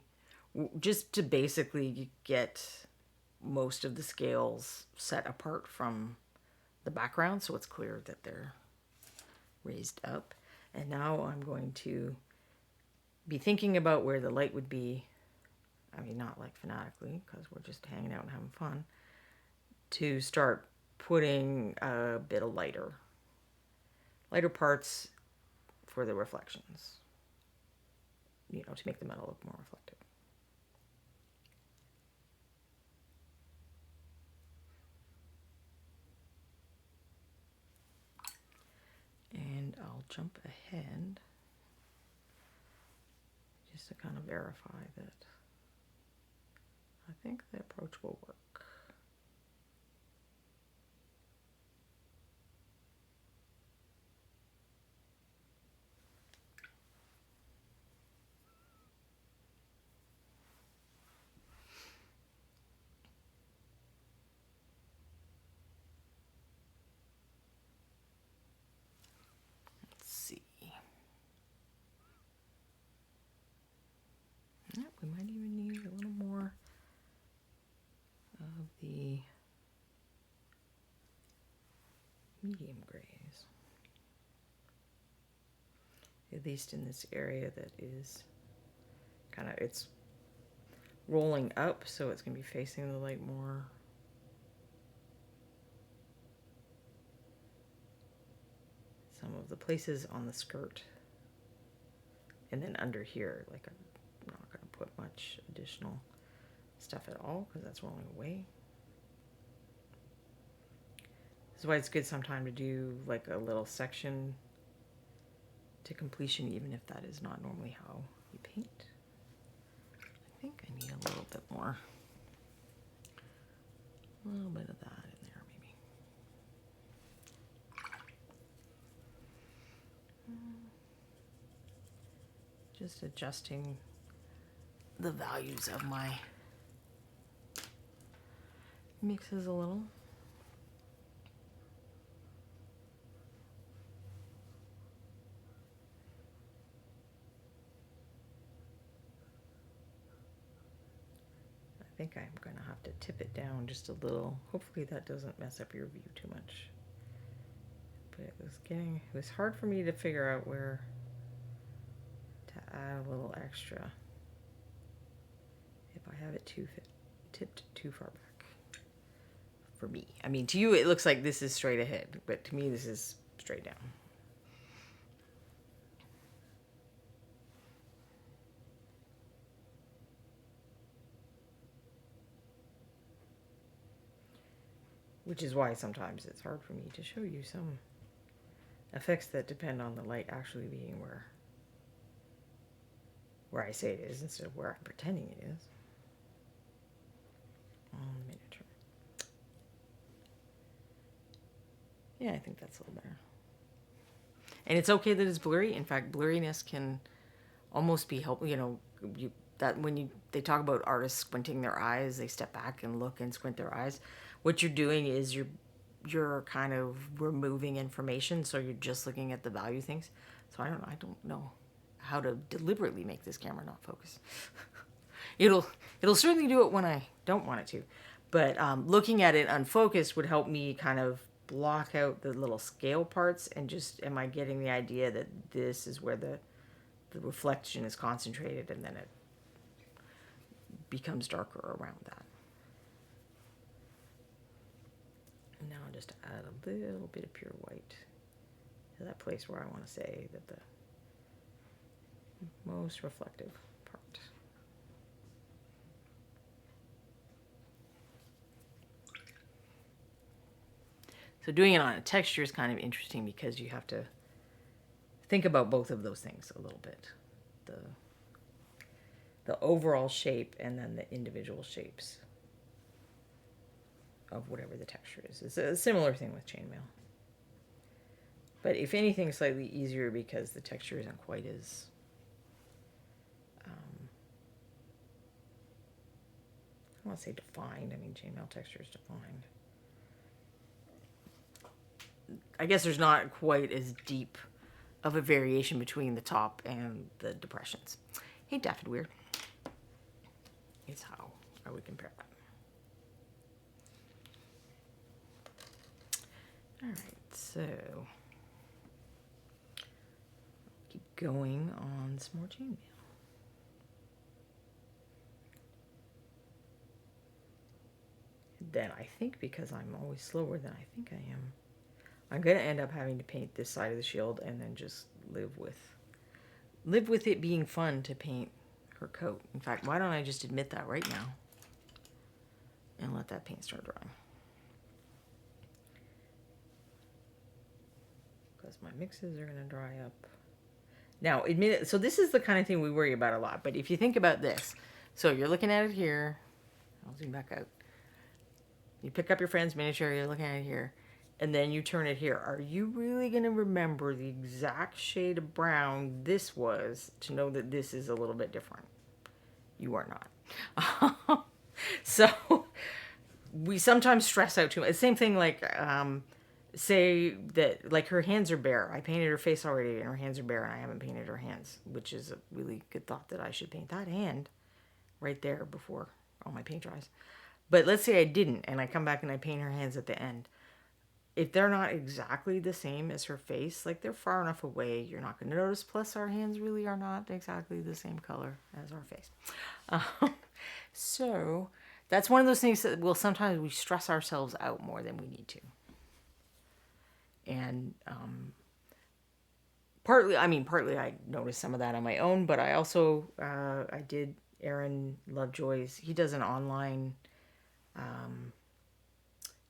just to basically get most of the scales set apart from the background, so it's clear that they're raised up. And now I'm going to be thinking about where the light would be. I mean, not like fanatically, because we're just hanging out and having fun, to start putting a bit of lighter parts for the reflections, to make the metal look more reflective. And I'll jump ahead just to kind of verify that I think the approach will work. Let's see. Yep, we might even need a little more of the medium grays. At least in this area that is kind of, it's rolling up, so it's going to be facing the light more. Some of the places on the skirt. And then under here, like I'm not going to put much additional stuff at all because that's rolling away. This is why it's good sometime to do like a little section to completion, even if that is not normally how you paint. I think I need a little bit more. A little bit of that in there, maybe. Just adjusting the values of my mixes a little. I think I'm going to have to tip it down just a little. Hopefully that doesn't mess up your view too much. But it was hard for me to figure out where to add a little extra if I have it tipped too far back. For me. I mean, to you it looks like this is straight ahead, but to me this is straight down. Which is why sometimes it's hard for me to show you some effects that depend on the light actually being where I say it is instead of where I'm pretending it is on the miniature. Yeah, I think that's a little better. And it's okay that it's blurry. In fact, blurriness can almost be helpful. They talk about artists squinting their eyes, they step back and look and squint their eyes. What you're doing is you're kind of removing information, so you're just looking at the value things. So I don't know how to deliberately make this camera not focus. It'll certainly do it when I don't want it to, but looking at it unfocused would help me kind of block out the little scale parts and just, am I getting the idea that this is where the reflection is concentrated, and then it becomes darker around that. And now I'll just add a little bit of pure white to that place where I want to say that the most reflective part. So doing it on a texture is kind of interesting because you have to think about both of those things a little bit. the overall shape and then the individual shapes of whatever the texture is. It's a similar thing with chainmail. But if anything, slightly easier because the texture isn't quite as... I don't want to say defined. I mean, chainmail texture is defined. I guess there's not quite as deep of a variation between the top and the depressions. Hey, Daffy Weird. Is how I would compare that. All right, so keep going on some more chainmail. Then I think because I'm always slower than I think I am, I'm going to end up having to paint this side of the shield and then just live with it being fun to paint her coat. In fact, why don't I just admit that right now and let that paint start drying? Because my mixes are going to dry up. Now, admit it. So this is the kind of thing we worry about a lot. But if you think about this, so you're looking at it here. I'll zoom back out. You pick up your friend's miniature, you're looking at it here, and then you turn it here. Are you really going to remember the exact shade of brown this was to know that this is a little bit different? You are not. So we sometimes stress out too much. Same thing like, say that like her hands are bare. I painted her face already and her hands are bare and I haven't painted her hands, which is a really good thought that I should paint that hand right there before all my paint dries. But let's say I didn't, and I come back and I paint her hands at the end. If they're not exactly the same as her face, like they're far enough away, you're not going to notice. Plus, our hands really are not exactly the same color as our face. So that's one of those things that sometimes we stress ourselves out more than we need to. And partly I noticed some of that on my own, but I also, I did Aaron Lovejoy's, he does an online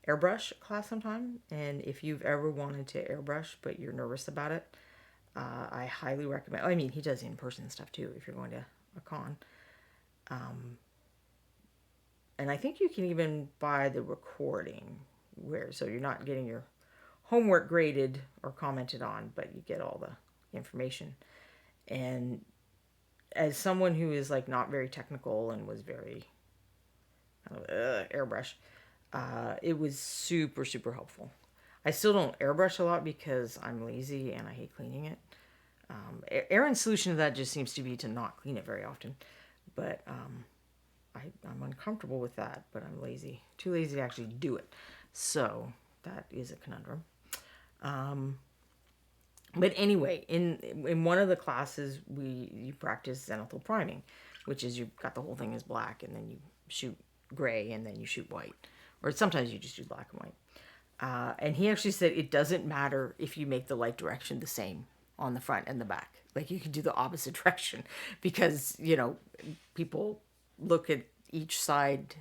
airbrush class sometime, and if you've ever wanted to airbrush but you're nervous about it, I highly recommend. I mean, he does in-person stuff too if you're going to a con, and I think you can even buy the recording so you're not getting your homework graded or commented on, but you get all the information. And as someone who is like not very technical and was very airbrush, it was super, super helpful. I still don't airbrush a lot because I'm lazy and I hate cleaning it. Aaron's solution to that just seems to be to not clean it very often. But I'm uncomfortable with that, but I'm lazy. Too lazy to actually do it. So that is a conundrum. But anyway, in one of the classes, you practice zenithal priming, which is you've got the whole thing as black and then you shoot gray and then you shoot white. Or sometimes you just do black and white. And he actually said it doesn't matter if you make the light direction the same on the front and the back. Like you can do the opposite direction because, people look at each side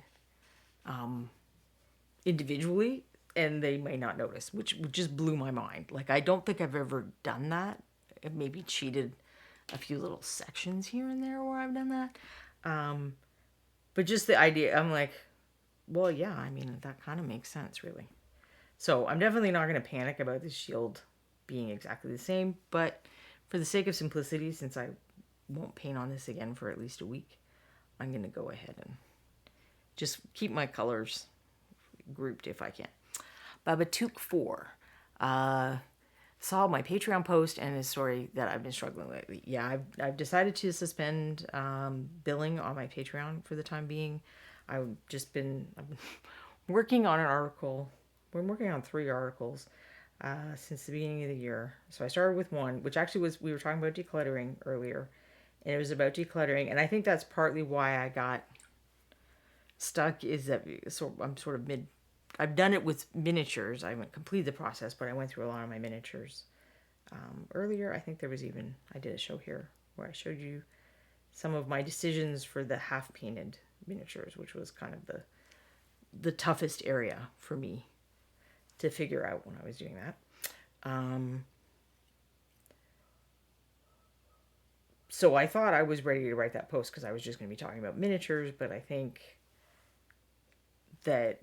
individually and they may not notice, which just blew my mind. Like, I don't think I've ever done that. I've maybe cheated a few little sections here and there where I've done that. But just the idea, I'm like, well, yeah, I mean, that kind of makes sense, really. So I'm definitely not going to panic about the shield being exactly the same, but for the sake of simplicity, since I won't paint on this again for at least a week, I'm going to go ahead and just keep my colors grouped if I can. Babatuk4 saw my Patreon post and his story that I've been struggling lately. Yeah, I've decided to suspend billing on my Patreon for the time being. I've been working on an article. We're working on 3 articles since the beginning of the year. So I started with one, which actually we were talking about decluttering earlier, and it was about decluttering. And I think that's partly why I got stuck, is that I'm sort of I've done it with miniatures. I haven't completed the process, but I went through a lot of my miniatures earlier. I think I did a show here where I showed you some of my decisions for the half-painted miniatures, which was kind of the toughest area for me to figure out when I was doing that. So I thought I was ready to write that post because I was just going to be talking about miniatures, but I think that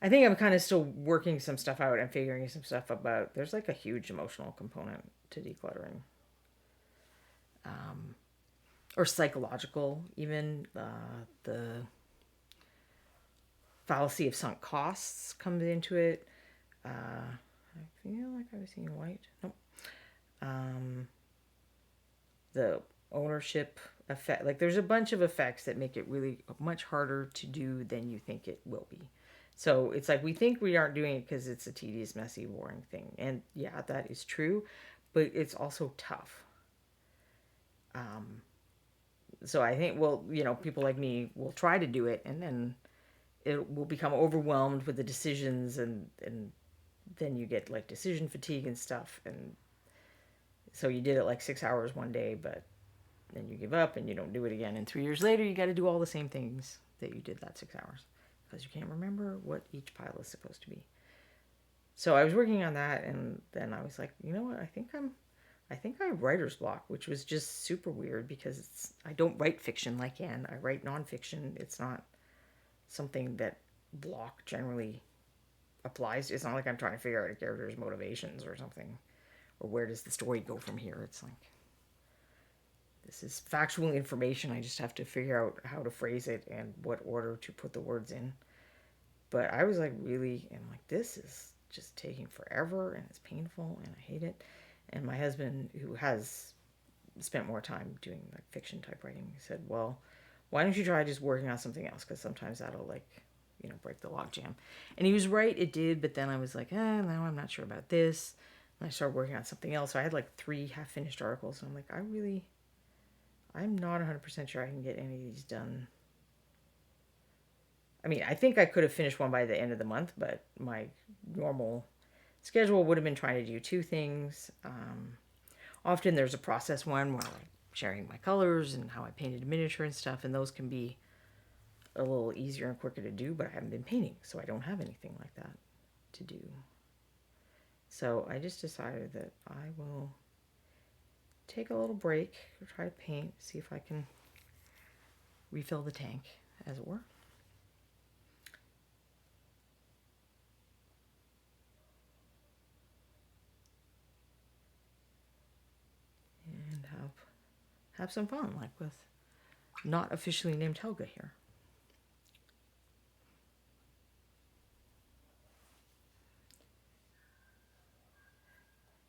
I think I'm kind of still working some stuff out and figuring some stuff about. There's like a huge emotional component to decluttering, or psychological, even. The fallacy of sunk costs comes into it. I feel like I was seeing white. Nope. Um, the ownership effect. Like there's a bunch of effects that make it really much harder to do than you think it will be. So it's like we think we aren't doing it because it's a tedious, messy, boring thing. And yeah, that is true, but it's also tough. So I think, well, people like me will try to do it and then it will become overwhelmed with the decisions and then you get like decision fatigue and stuff. And so you did it like 6 hours one day, but then you give up and you don't do it again. And 3 years later, you got to do all the same things that you did that 6 hours because you can't remember what each pile is supposed to be. So I was working on that, and then I was like, you know what? I think I have writer's block, which was just super weird because I don't write fiction like Anne. I write nonfiction. It's not something that block generally applies. It's not like I'm trying to figure out a character's motivations or something, or where does the story go from here. It's like this is factual information. I just have to figure out how to phrase it and what order to put the words in. But I was like, really, and like, this is just taking forever and it's painful and I hate it. And my husband, who has spent more time doing like fiction type writing, said, well, why don't you try just working on something else? Because sometimes that'll like, break the logjam. And he was right, it did. But then I was like, now I'm not sure about this. And I started working on something else. So I had like 3 half-finished articles. And I'm like, I'm not 100% sure I can get any of these done. I mean, I think I could have finished one by the end of the month, but my normal schedule would have been trying to do 2 things. Often there's a process one where I'm sharing my colors and how I painted a miniature and stuff, and those can be a little easier and quicker to do, but I haven't been painting, so I don't have anything like that to do. So I just decided that I will take a little break, try to paint, see if I can refill the tank, as it were. And have some fun, like with not officially named Helga here.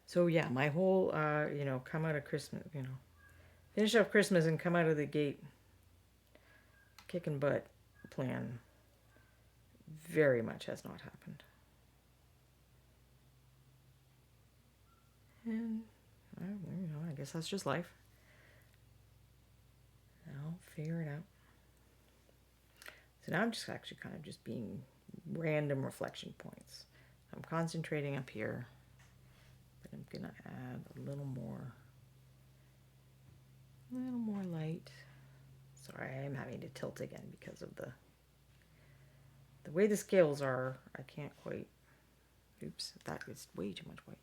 So yeah, my whole come out of Christmas, finish up Christmas and come out of the gate kicking butt plan very much has not happened. And I guess that's just life. I'll figure it out. So now I'm just actually kind of just being random reflection points. I'm concentrating up here, but I'm gonna add a little more light. Sorry, I am having to tilt again because of the way the scales are. I can't quite. Oops, that is way too much white.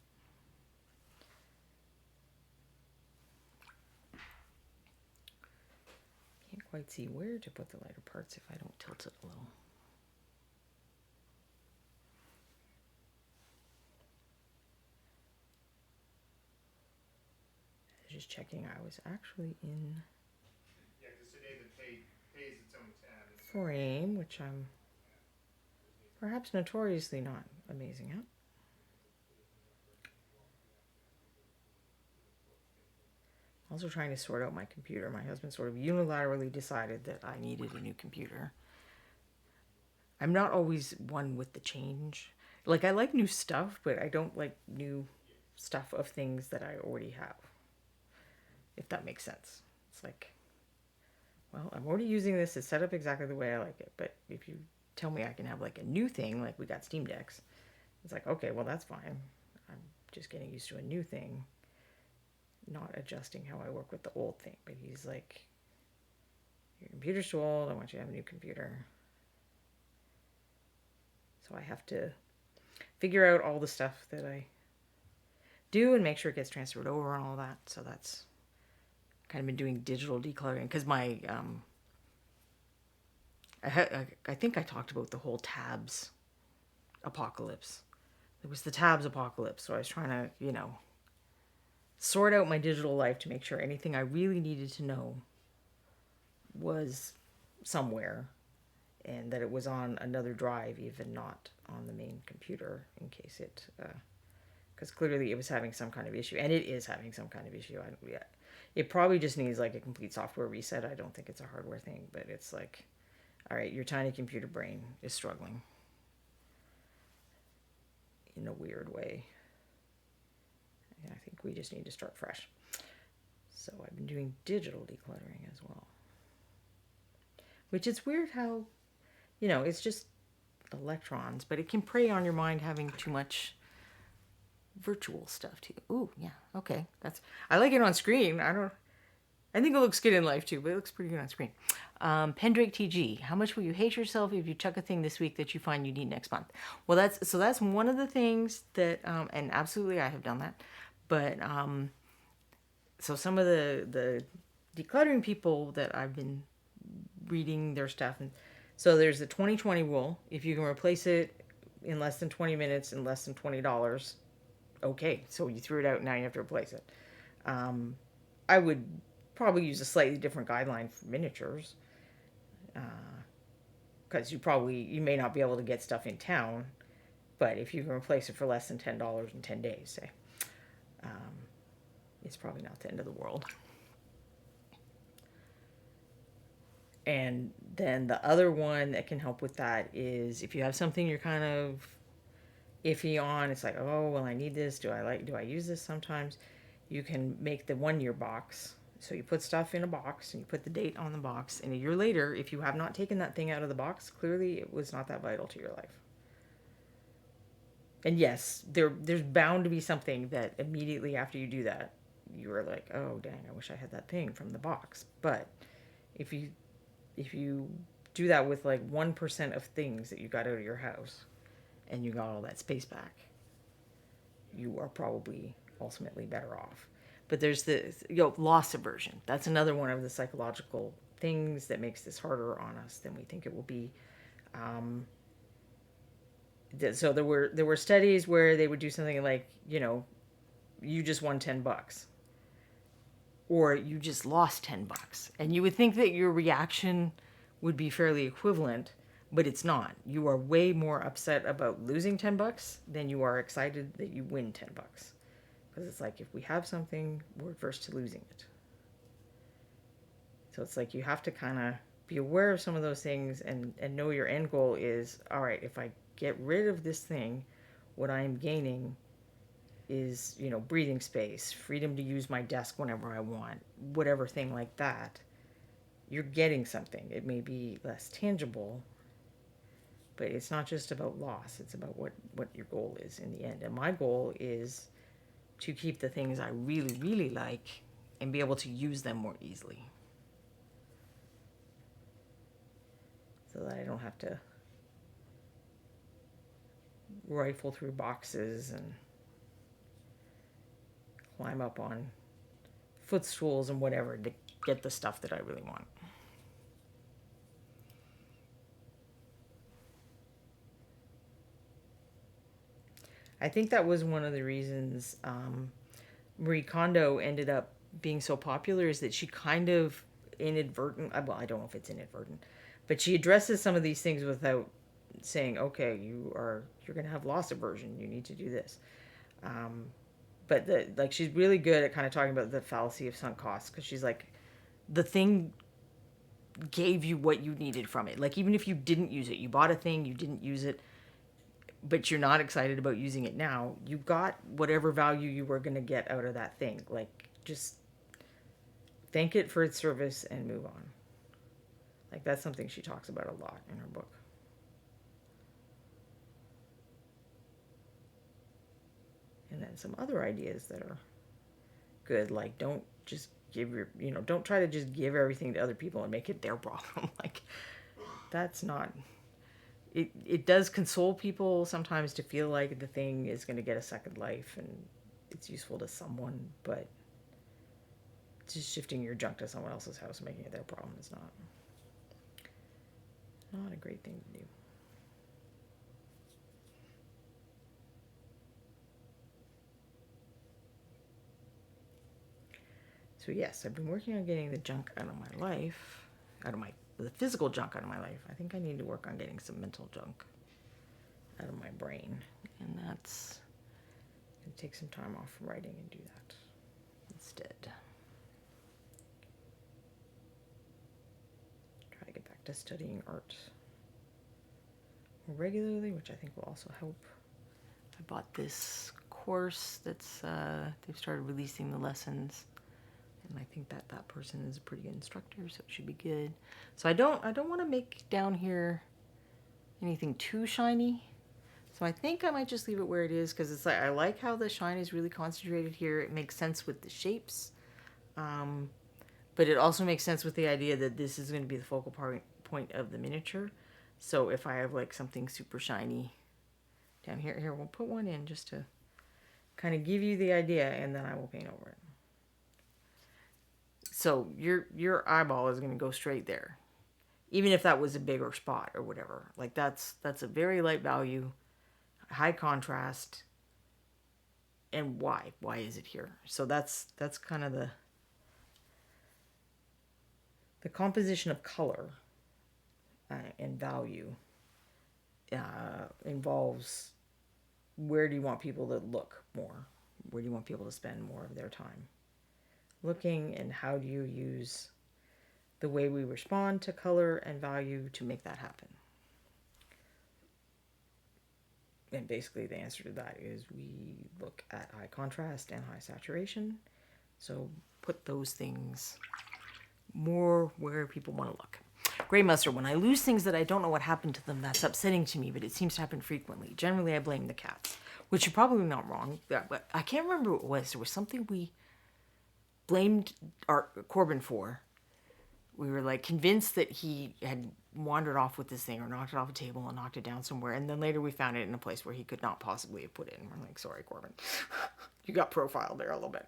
Can't quite see where to put the lighter parts if I don't tilt it a little. Just checking I was actually in frame, which I'm perhaps notoriously not amazing at. Also trying to sort out my computer. My husband sort of unilaterally decided that I needed a new computer. I'm not always one with the change. Like, I like new stuff, but I don't like new stuff of things that I already have. If that makes sense. It's like, well, I'm already using this. It's set up exactly the way I like it. But if you tell me I can have like a new thing, like we got Steam Decks, it's like, okay, well, that's fine. I'm just getting used to a new thing, not adjusting how I work with the old thing. But he's like, your computer's too old. I want you to have a new computer. So I have to figure out all the stuff that do and make sure it gets transferred over and all that. So that's kind of been doing digital decluttering because my I think I talked about the whole tabs apocalypse. There was the tabs apocalypse, so I was trying to, sort out my digital life to make sure anything I really needed to know was somewhere and that it was on another drive, even not on the main computer, in case it, because clearly it was having some kind of issue, and it is having some kind of issue. It probably just needs like a complete software reset. I don't think it's a hardware thing, but it's like, all right, your tiny computer brain is struggling in a weird way. And I think we just need to start fresh. So I've been doing digital decluttering as well. Which is weird how, it's just electrons, but it can prey on your mind having too much virtual stuff too. Ooh, yeah, okay. I like it on screen. I think it looks good in life too, but it looks pretty good on screen. Pendrake TG, how much will you hate yourself if you chuck a thing this week that you find you need next month? Well, that's one of the things that, and absolutely I have done that, but so some of the decluttering people that I've been reading their stuff, and so there's the 2020 rule. If you can replace it in less than 20 minutes and less than $20, okay. So you threw it out, now you have to replace it. I would probably use a slightly different guideline for miniatures, because you may not be able to get stuff in town, but if you can replace it for less than $10 in 10 days, say, it's probably not the end of the world. And then the other one that can help with that is if you have something you're kind of iffy on, it's like, oh, well, I need this. Do I use this sometimes? You can make the 1-year box. So you put stuff in a box and you put the date on the box. And a year later, if you have not taken that thing out of the box, clearly it was not that vital to your life. And yes, there's bound to be something that immediately after you do that, you are like, oh, dang, I wish I had that thing from the box. But if you do that with like 1% of things that you got out of your house and you got all that space back, you are probably ultimately better off. But there's the loss aversion. That's another one of the psychological things that makes this harder on us than we think it will be. So there were studies where they would do something like, you just won $10 or you just lost $10, and you would think that your reaction would be fairly equivalent, but it's not. You are way more upset about losing $10 than you are excited that you win $10. Because it's like, if we have something, we're averse to losing it. So it's like you have to kind of be aware of some of those things and know your end goal is, all right, if I get rid of this thing, what I am gaining is, breathing space, freedom to use my desk whenever I want, whatever thing like that. You're getting something. It may be less tangible, but it's not just about loss. It's about what your goal is in the end. And my goal is to keep the things I really, really like and be able to use them more easily. So that I don't have to rifle through boxes and climb up on footstools and whatever to get the stuff that I really want. I think that was one of the reasons Marie Kondo ended up being so popular, is that she kind of inadvertent, well, I don't know if it's inadvertent, but she addresses some of these things without saying, okay, you're going to have loss aversion, you need to do this. But she's really good at kind of talking about the fallacy of sunk costs, because she's like, the thing gave you what you needed from it. Like, even if you didn't use it, you bought a thing, you didn't use it, but you're not excited about using it now, you got whatever value you were going to get out of that thing. Like, just thank it for its service and move on. Like, that's something she talks about a lot in her book. And then some other ideas that are good, like, don't just give don't try to just give everything to other people and make it their problem. Like, that's not, it does console people sometimes to feel like the thing is going to get a second life, and it's useful to someone, but just shifting your junk to someone else's house and making it their problem is not a great thing to do. So yes, I've been working on getting the junk out of my life, the physical junk out of my life. I think I need to work on getting some mental junk out of my brain, and that's going to take some time off from writing and do that instead. Try to get back to studying art more regularly, which I think will also help. I bought this course that's they've started releasing the lessons, and I think that person is a pretty good instructor, so it should be good. So I don't want to make down here anything too shiny. So I think I might just leave it where it is, because it's like, I like how the shine is really concentrated here. It makes sense with the shapes, but it also makes sense with the idea that this is going to be the focal point of the miniature. So if I have like something super shiny down here, we'll put one in just to kind of give you the idea, and then I will paint over it. So your eyeball is going to go straight there, even if that was a bigger spot or whatever. Like that's a very light value, high contrast. And why is it here? So that's kind of the composition of color and value involves, where do you want people to look more? Where do you want people to spend more of their time looking, and how do you use the way we respond to color and value to make that happen? And basically the answer to that is we look at high contrast and high saturation. So put those things more where people want to look. Gray mustard, when I lose things that I don't know what happened to them, that's upsetting to me, but it seems to happen frequently. Generally, I blame the cats, which you're probably not wrong. But I can't remember what it was. There was something we blamed Corbin for. We were like convinced that he had wandered off with this thing or knocked it off a table and knocked it down somewhere. And then later we found it in a place where he could not possibly have put it. And we're like, sorry, Corbin. You got profiled there a little bit.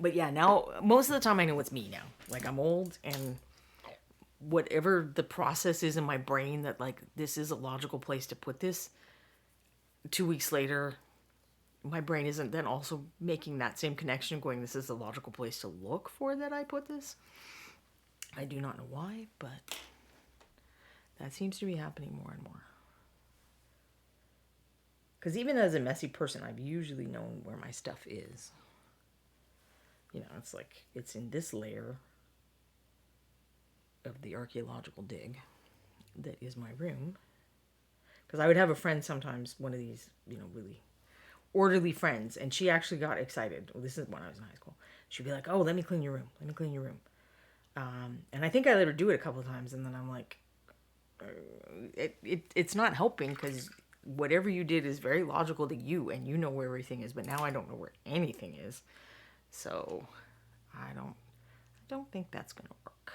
But yeah, now, most of the time I know it's me now. Like, I'm old, and whatever the process is in my brain that, like, this is a logical place to put this, 2 weeks later, my brain isn't then also making that same connection, going, this is a logical place to look for that I put this. I do not know why, but that seems to be happening more and more. Because even as a messy person, I've usually known where my stuff is. You know, it's like, it's in this layer of the archaeological dig that is my room. Because I would have a friend sometimes, one of these, you know, really orderly friends, and she actually got excited. Well, this is when I was in high school. She'd be like, oh, let me clean your room. Let me clean your room. And I think I let her do it a couple of times, and then I'm like, it's not helping, because whatever you did is very logical to you, and you know where everything is, but now I don't know where anything is. So I don't think that's going to work.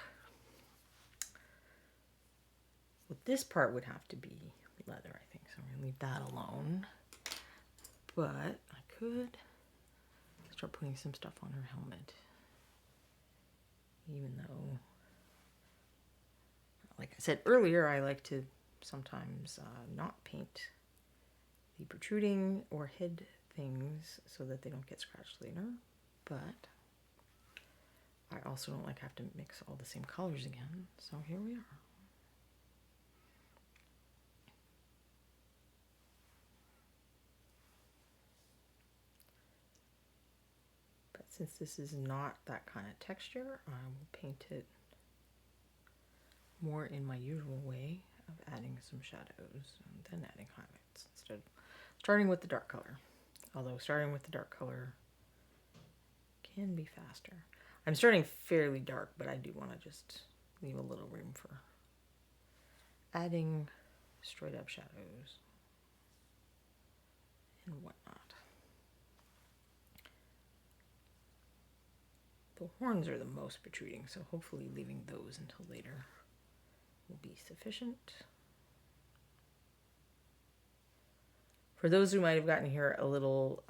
Well, this part would have to be leather, I think. So I'm going to leave that alone. But I could start putting some stuff on her helmet. Even though, like I said earlier, I like to sometimes not paint the protruding or head things so that they don't get scratched later. But I also don't like have to mix all the same colors again. So here we are. But since this is not that kind of texture, I will paint it more in my usual way of adding some shadows and then adding highlights instead of starting with the dark color. Although starting with the dark color can be faster. I'm starting fairly dark, but I do want to just leave a little room for adding straight up shadows and whatnot. The horns are the most protruding, so hopefully leaving those until later will be sufficient. For those who might have gotten here a little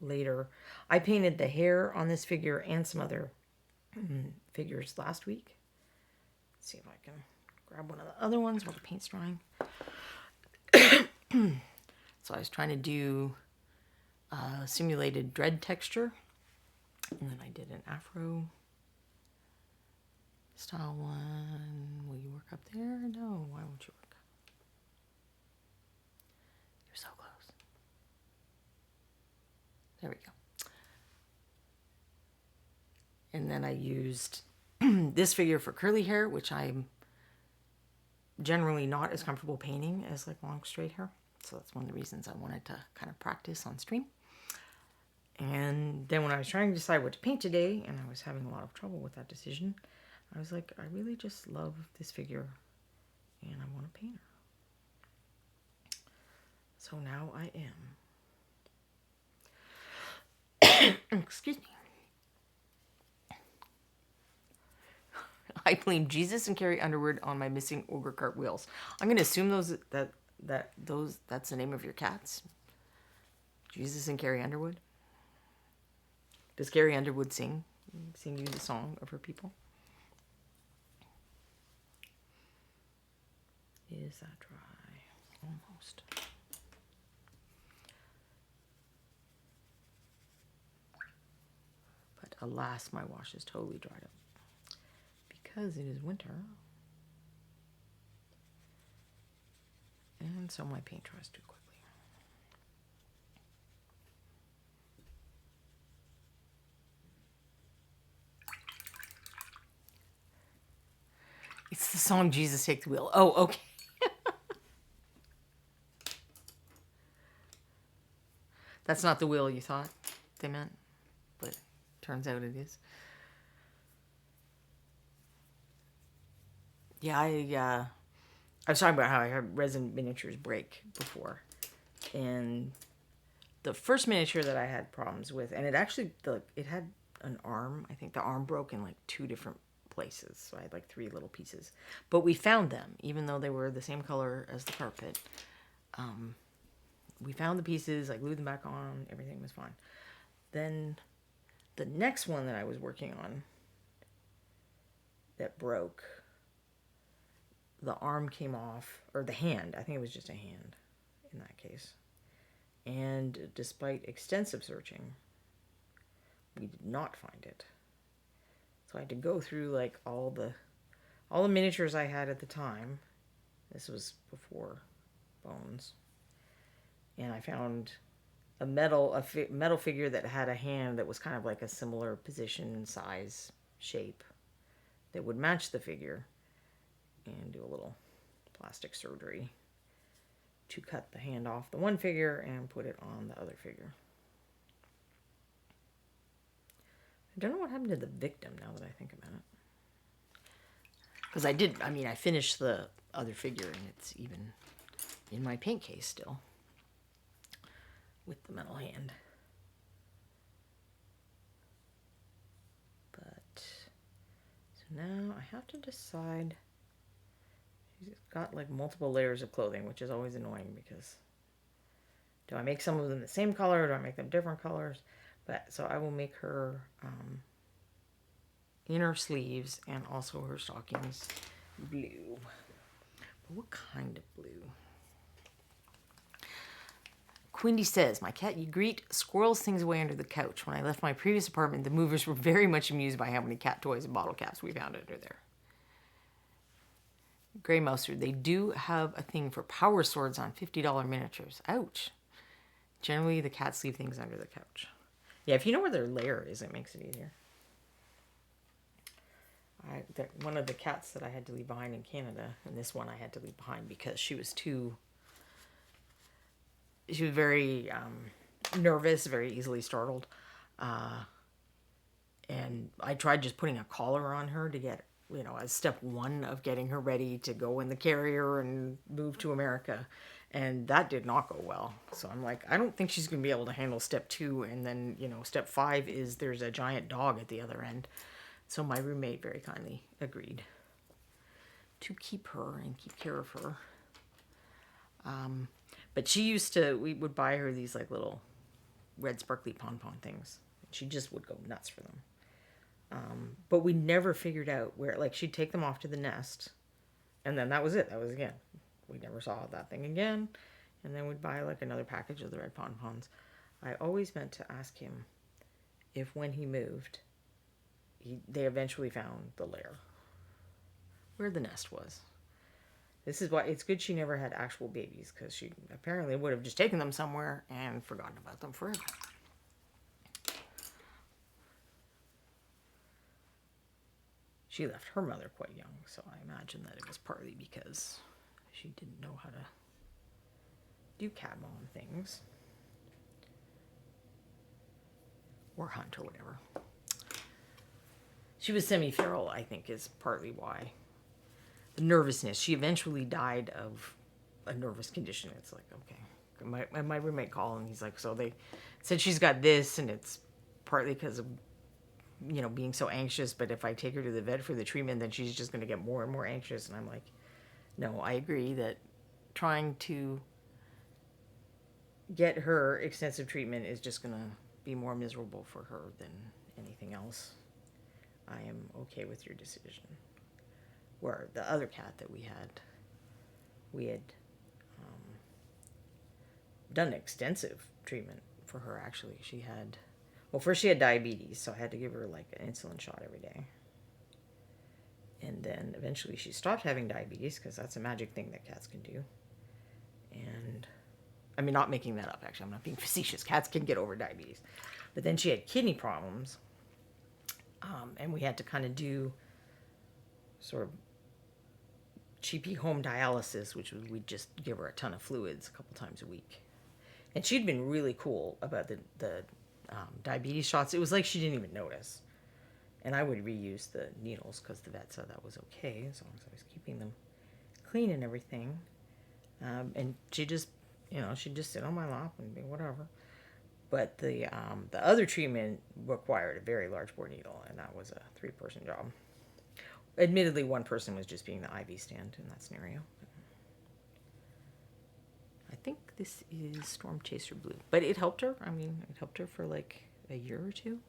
later, I painted the hair on this figure and some other figures last week. Let's see if I can grab one of the other ones while the paint's drying. So I was trying to do simulated dread texture, and then I did an afro style one. Will you work up there? No, why won't you work? You're so close. There we go. And then I used this figure for curly hair, which I'm generally not as comfortable painting as like long straight hair. So that's one of the reasons I wanted to kind of practice on stream. And then when I was trying to decide what to paint today, and I was having a lot of trouble with that decision, I was like, I really just love this figure and I want to paint her. So now I am. Excuse me. I blame Jesus and Carrie Underwood on my missing ogre cartwheels. I'm going to assume that's the name of your cats. Jesus and Carrie Underwood. Does Carrie Underwood sing you the song of her people? Is that dry? Almost. But alas, my wash is totally dried up. Because it is winter. And so my paint dries too quickly. It's the song Jesus Take the Wheel. Oh, okay. That's not the wheel you thought they meant, but turns out it is. Yeah, I was talking about how I had resin miniatures break before. And the first miniature that I had problems with, and it actually, it had an arm. I think the arm broke in like 2 different places. So I had like 3 little pieces. But we found them, even though they were the same color as the carpet. We found the pieces, I glued them back on, everything was fine. Then the next one that I was working on that broke, the arm came off, or the hand, I think it was just a hand in that case. And despite extensive searching, we did not find it. So I had to go through like all the miniatures I had at the time. This was before Bones. And I found a metal figure that had a hand that was kind of like a similar position, size, shape that would match the figure, and do a little plastic surgery to cut the hand off the one figure and put it on the other figure. I don't know what happened to the victim now that I think about it. Because I finished the other figure and it's even in my paint case still with the metal hand. But, so now I have to decide. She's got like multiple layers of clothing, which is always annoying because do I make some of them the same color or do I make them different colors? But so I will make her inner sleeves and also her stockings blue. But what kind of blue? Quindy says, my cat Ygritte squirrels things away under the couch. When I left my previous apartment, the movers were very much amused by how many cat toys and bottle caps we found under there. Grey Mouser, they do have a thing for power swords on $50 miniatures. Ouch. Generally, the cats leave things under the couch. Yeah, if you know where their lair is, it makes it easier. One of the cats that I had to leave behind in Canada, and this one I had to leave behind because she was very nervous, very easily startled. And I tried just putting a collar on her to get, as step 1 of getting her ready to go in the carrier and move to America. And that did not go well. So I'm like, I don't think she's going to be able to handle step 2. And then, step 5 is there's a giant dog at the other end. So my roommate very kindly agreed to keep her and keep care of her. But we would buy her these like little red sparkly pom-pom things. She just would go nuts for them. But we never figured out where, like, she'd take them off to the nest, and then that was it. That was again. We never saw that thing again. And then we'd buy like another package of the red pom-poms. I always meant to ask him if when he moved, they eventually found the lair, where the nest was. This is why it's good she never had actual babies, because she apparently would have just taken them somewhere and forgotten about them forever. She left her mother quite young, so I imagine that it was partly because she didn't know how to do cat mom things. Or hunt or whatever. She was semi-feral, I think, is partly why. The nervousness. She eventually died of a nervous condition. It's like, okay. My roommate called and he's like, so they said she's got this, and it's partly because of, being so anxious, but if I take her to the vet for the treatment, then she's just going to get more and more anxious. And I'm like, no, I agree that trying to get her extensive treatment is just going to be more miserable for her than anything else. I am okay with your decision. Where the other cat that we had done extensive treatment for her, actually. First she had diabetes, so I had to give her like an insulin shot every day. And then eventually she stopped having diabetes, because that's a magic thing that cats can do. And I mean, not making that up, actually. I'm not being facetious. Cats can get over diabetes. But then she had kidney problems. And we had to kind of do sort of cheapy home dialysis, which was we'd just give her a ton of fluids a couple times a week. And she'd been really cool about the diabetes shots. It was like she didn't even notice. And I would reuse the needles because the vet said that was okay, as long as I was keeping them clean and everything. And she just, she'd just sit on my lap and be whatever. But the other treatment required a very large bore needle, and that was a 3-person job. Admittedly, one person was just being the IV stand in that scenario. I think this is Storm Chaser Blue. But it helped her. I mean, it helped her for like a year or two.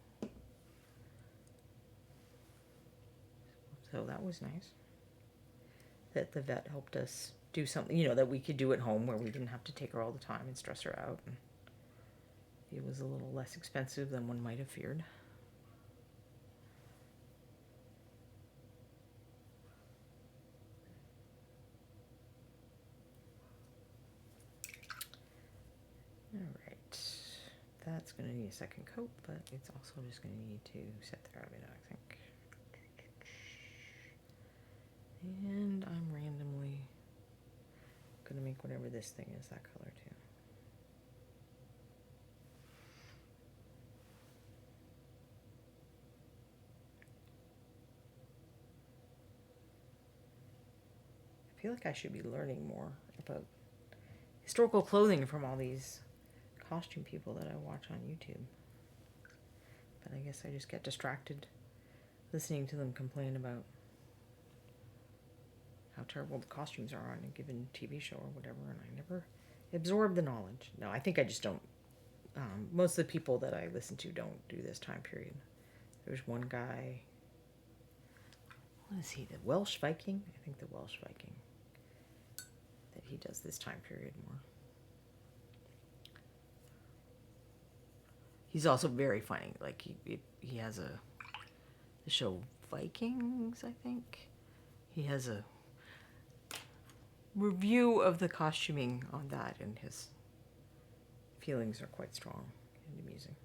So that was nice. That the vet helped us do something, that we could do at home, where we didn't have to take her all the time and stress her out. And it was a little less expensive than one might have feared. Alright. That's going to need a second coat, but it's also just going to need to set the rabbit, I think. And I'm randomly going to make whatever this thing is that color too. I feel like I should be learning more about historical clothing from all these costume people that I watch on YouTube. But I guess I just get distracted listening to them complain about how terrible the costumes are on a given TV show or whatever, and I never absorb the knowledge. No, I think I just don't. Most of the people that I listen to don't do this time period. There's one guy, what is he, the Welsh Viking? I think the Welsh Viking. That he does this time period more. He's also very funny. Like, he has the show Vikings, I think. He has a review of the costuming on that, and his feelings are quite strong and amusing.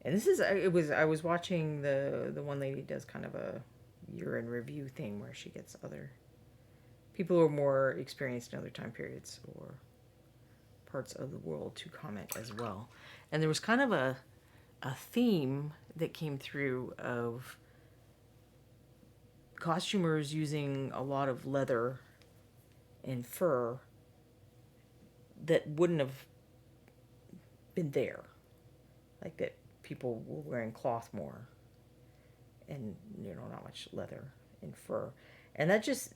And this is, I was watching the one lady does kind of a year in review thing where she gets other people who are more experienced in other time periods or parts of the world to comment as well. And there was kind of a theme that came through of costumers using a lot of leather and fur that wouldn't have been there. Like that people were wearing cloth more and, not much leather and fur. And that just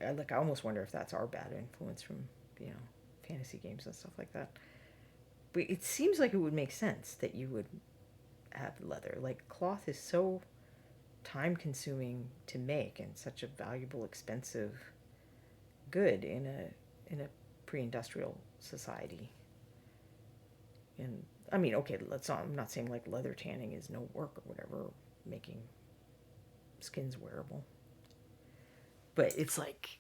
I almost wonder if that's our bad influence from, fantasy games and stuff like that. But it seems like it would make sense that you would have leather. Like, cloth is so time consuming to make and such a valuable, expensive good in a pre-industrial society. And I mean, okay, I'm not saying like leather tanning is no work or whatever, making skins wearable. But it's like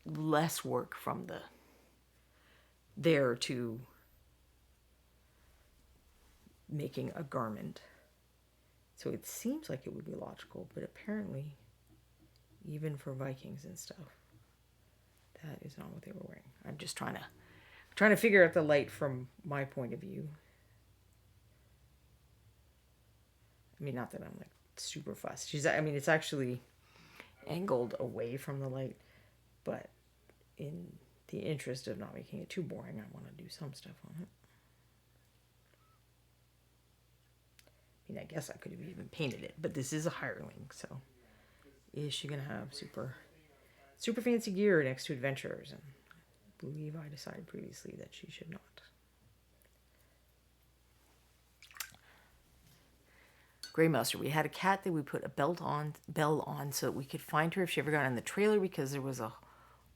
less work from the there to making a garment. So it seems like it would be logical, but apparently, even for Vikings and stuff, that is not what they were wearing. I'm just trying to figure out the light from my point of view. I mean, not that I'm like super fussed. It's actually angled away from the light, but in the interest of not making it too boring, I want to do some stuff on it. I mean, I guess I could have even painted it, but this is a hireling, so is she gonna have super fancy gear next to adventurers? And I believe I decided previously that she should not. Grey Mouser. We had a cat that we put a bell on so that we could find her if she ever got in the trailer, because there was a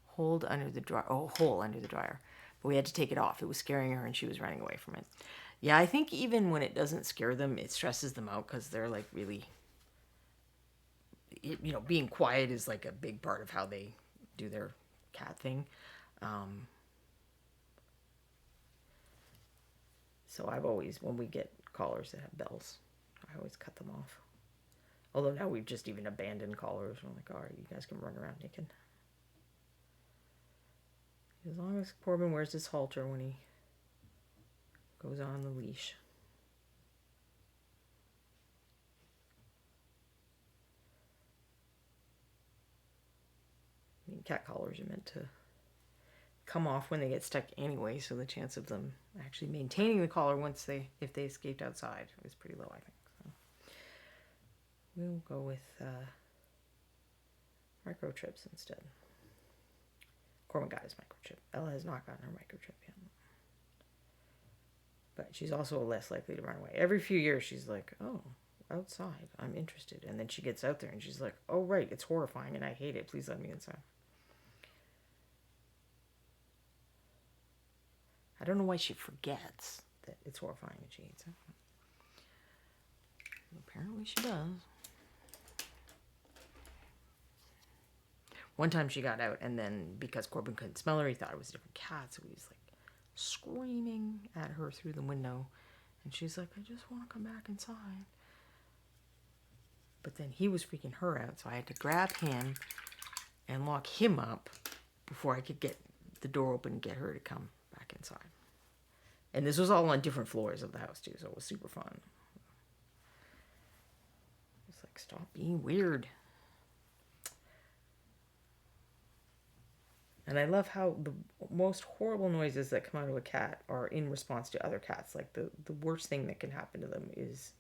hole under the dryer. But we had to take it off. It was scaring her and she was running away from it. Yeah, I think even when it doesn't scare them, it stresses them out because they're like really, being quiet is like a big part of how they do their cat thing. So I've always, when we get collars that have bells, I always cut them off. Although now we've just even abandoned collars. We're like, all right, you guys can run around naked. As long as Corbin wears his halter when he goes on the leash. I mean, cat collars are meant to come off when they get stuck anyway, so the chance of them actually maintaining the collar if they escaped outside is pretty low, I think. So we'll go with microchips instead. Corbin got his microchip. Ella has not gotten her microchip yet. But she's also less likely to run away. Every few years she's like, oh, outside, I'm interested. And then she gets out there and she's like, oh, right, it's horrifying and I hate it. Please let me inside. I don't know why she forgets that it's horrifying and she hates it. Apparently she does. One time she got out, and then because Corbin couldn't smell her, he thought it was a different cat, so he was like screaming at her through the window. And she's like, I just want to come back inside. But then he was freaking her out, so I had to grab him and lock him up before I could get the door open and get her to come back inside. And this was all on different floors of the house, too, so it was super fun. It's like, stop being weird. And I love how the most horrible noises that come out of a cat are in response to other cats. Like, the worst thing that can happen to them is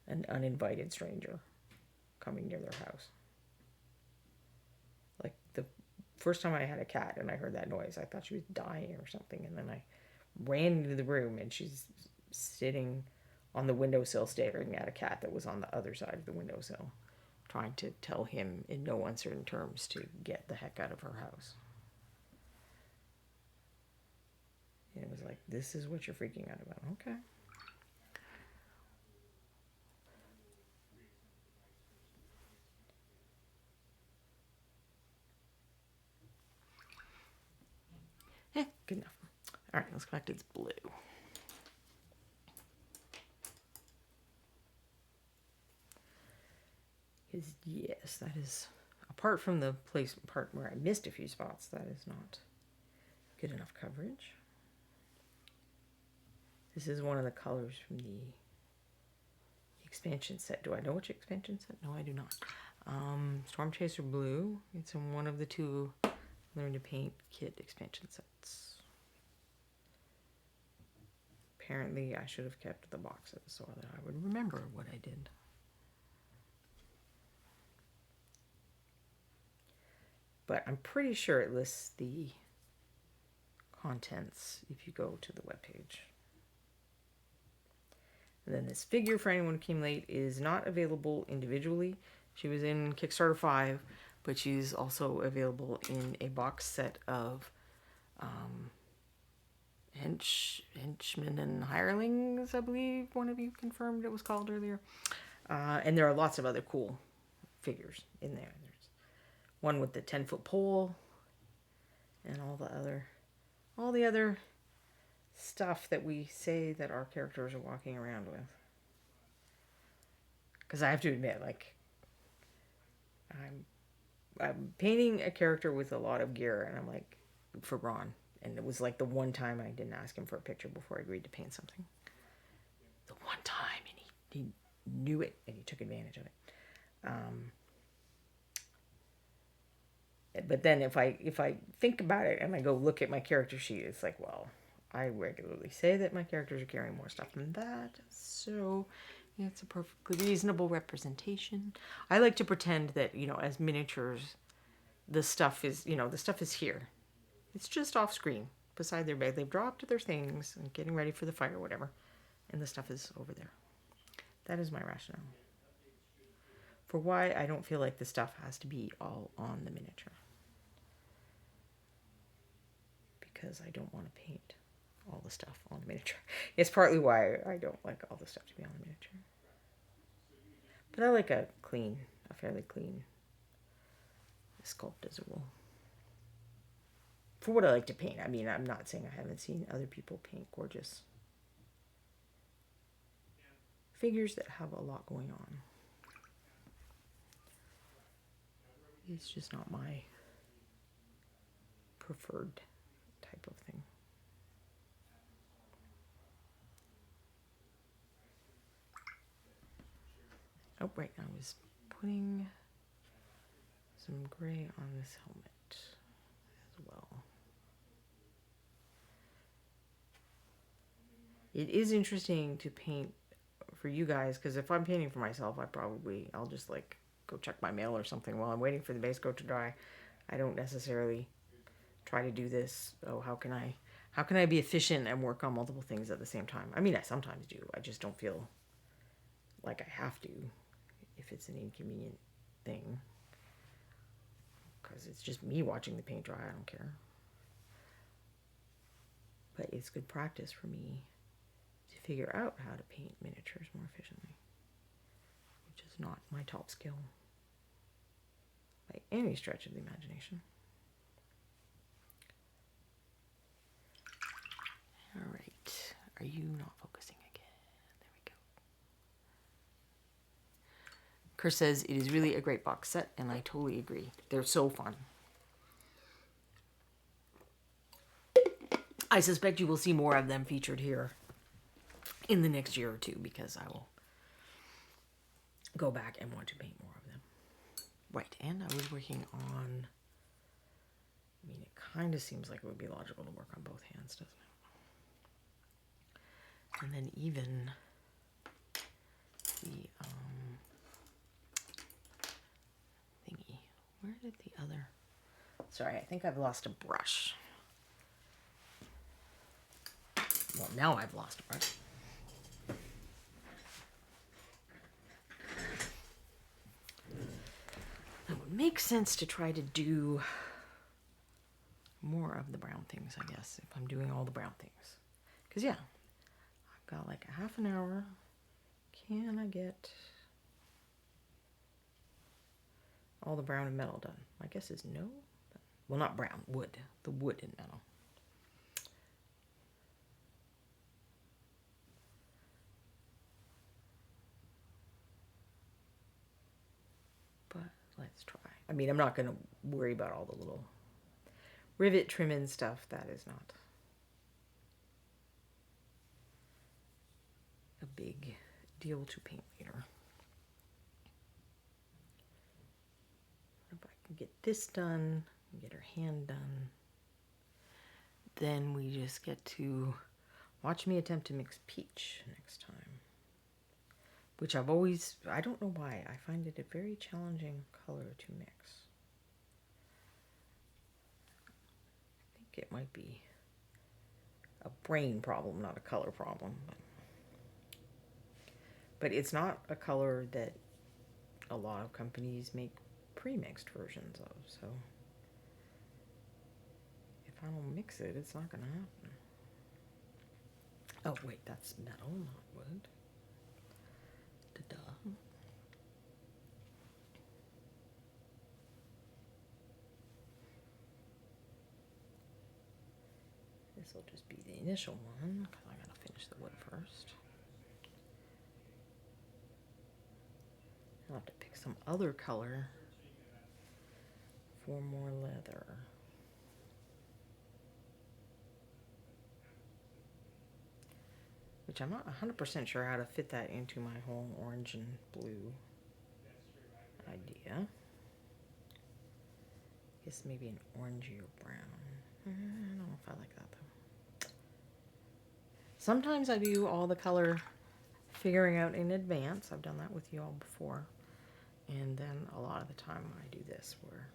an uninvited stranger coming near their house. Like, the first time I had a cat and I heard that noise, I thought she was dying or something. And then I ran into the room and she's sitting on the windowsill staring at a cat that was on the other side of the windowsill, trying to tell him in no uncertain terms to get the heck out of her house. And it was like, this is what you're freaking out about. Okay. Good enough. All right, let's go back to this blue. Because, yes, that is, apart from the part where I missed a few spots, that is not good enough coverage. This is one of the colors from the expansion set. Do I know which expansion set? No, I do not. Storm Chaser Blue. It's in one of the 2 Learn to Paint kit expansion sets. Apparently, I should have kept the boxes so that I would remember what I did. but I'm pretty sure it lists the contents if you go to the webpage. And then this figure, for anyone who came late, is not available individually. She was in Kickstarter 5, but she's also available in a box set of henchmen and hirelings, I believe one of you confirmed it was called earlier. And there are lots of other cool figures in there. There's one with the 10-foot pole and all the other stuff that we say that our characters are walking around with. Because I have to admit, like, I'm painting a character with a lot of gear, and I'm like, for Ron. And it was like the one time I didn't ask him for a picture before I agreed to paint something. The one time, and he knew it, and he took advantage of it. But then if I think about it and I go look at my character sheet, it's like, well, I regularly say that my characters are carrying more stuff than that, so yeah, it's a perfectly reasonable representation. I like to pretend that, you know, as miniatures, the stuff is here. It's just off screen, beside their bed. They've dropped their things and getting ready for the fire or whatever, and the stuff is over there. That is my rationale for why I don't feel like the stuff has to be all on the miniature. Because I don't want to paint all the stuff on the miniature. It's partly why I don't like all the stuff to be on the miniature. But I like a fairly clean sculpt as a rule. For what I like to paint. I mean, I'm not saying I haven't seen other people paint gorgeous figures that have a lot going on. It's just not my preferred type of thing. Oh, right, I was putting some gray on this helmet as well. It is interesting to paint for you guys, because if I'm painting for myself, I'll just like go check my mail or something while I'm waiting for the base coat to dry. I don't necessarily try to do this. Oh, how can I be efficient and work on multiple things at the same time? I mean, I sometimes do. I just don't feel like I have to if it's an inconvenient thing. Because it's just me watching the paint dry. I don't care. But it's good practice for me to figure out how to paint miniatures more efficiently, which is not my top skill by any stretch of the imagination. All right. Are you not focusing again? There we go. Chris says it is really a great box set, and I totally agree. They're so fun. I suspect you will see more of them featured here in the next year or two, because I will go back and want to paint more of them. Right, and I was working on, I mean, it kind of seems like it would be logical to work on both hands, doesn't it? And then even the thingy. Where did the other... Sorry, I think I've lost a brush. Well, now I've lost a brush. It would make sense to try to do more of the brown things, I guess, if I'm doing all the brown things. Because, yeah, I've got like a half an hour. Can I get all the brown and metal done? My guess is no. Well, not brown, wood. The wood and metal. But let's try. I mean, I'm not going to worry about all the little rivet trim and stuff. That is not a big deal to paint later. If I can get this done, get her hand done, then we just get to watch me attempt to mix peach next time. Which I don't know why, I find it a very challenging color to mix. it might be a brain problem, not a color problem. But it's not a color that a lot of companies make pre-mixed versions of, so if I don't mix it, it's not gonna happen. Oh wait, that's metal, not wood. Da-da. This will just be the initial one, because I gotta finish the wood first. I'll have to pick some other color for more leather. Which I'm not 100% sure how to fit that into my whole orange and blue idea. I guess maybe an orangey or brown. I don't know if I like that though. Sometimes I do all the color figuring out in advance. I've done that with you all before. And then a lot of the time I do this where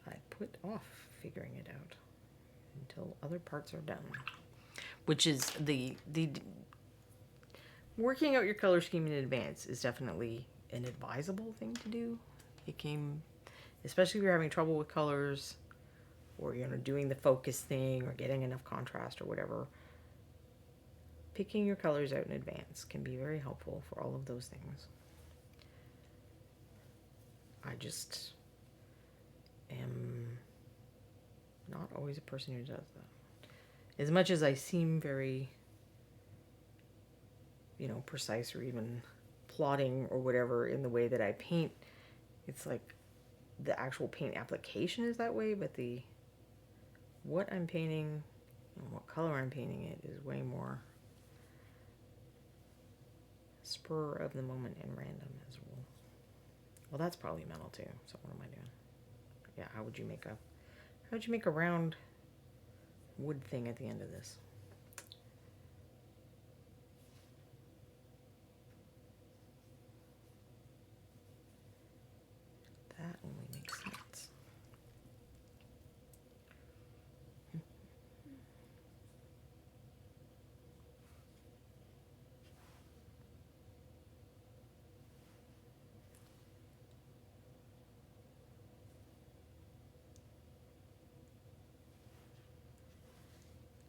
I put off figuring it out until other parts are done. Which is the working out your color scheme in advance is definitely an advisable thing to do. It came, especially if you're having trouble with colors or you're doing the focus thing or getting enough contrast or whatever. Picking your colors out in advance can be very helpful for all of those things. I just am not always a person who does that. As much as I seem very, precise or even plotting or whatever in the way that I paint, it's like the actual paint application is that way, but what I'm painting and what color I'm painting it is way more spur of the moment and random as well. Well, that's probably metal too. So what am I doing? Yeah, how would you make a round wood thing at the end of this? That only makes sense.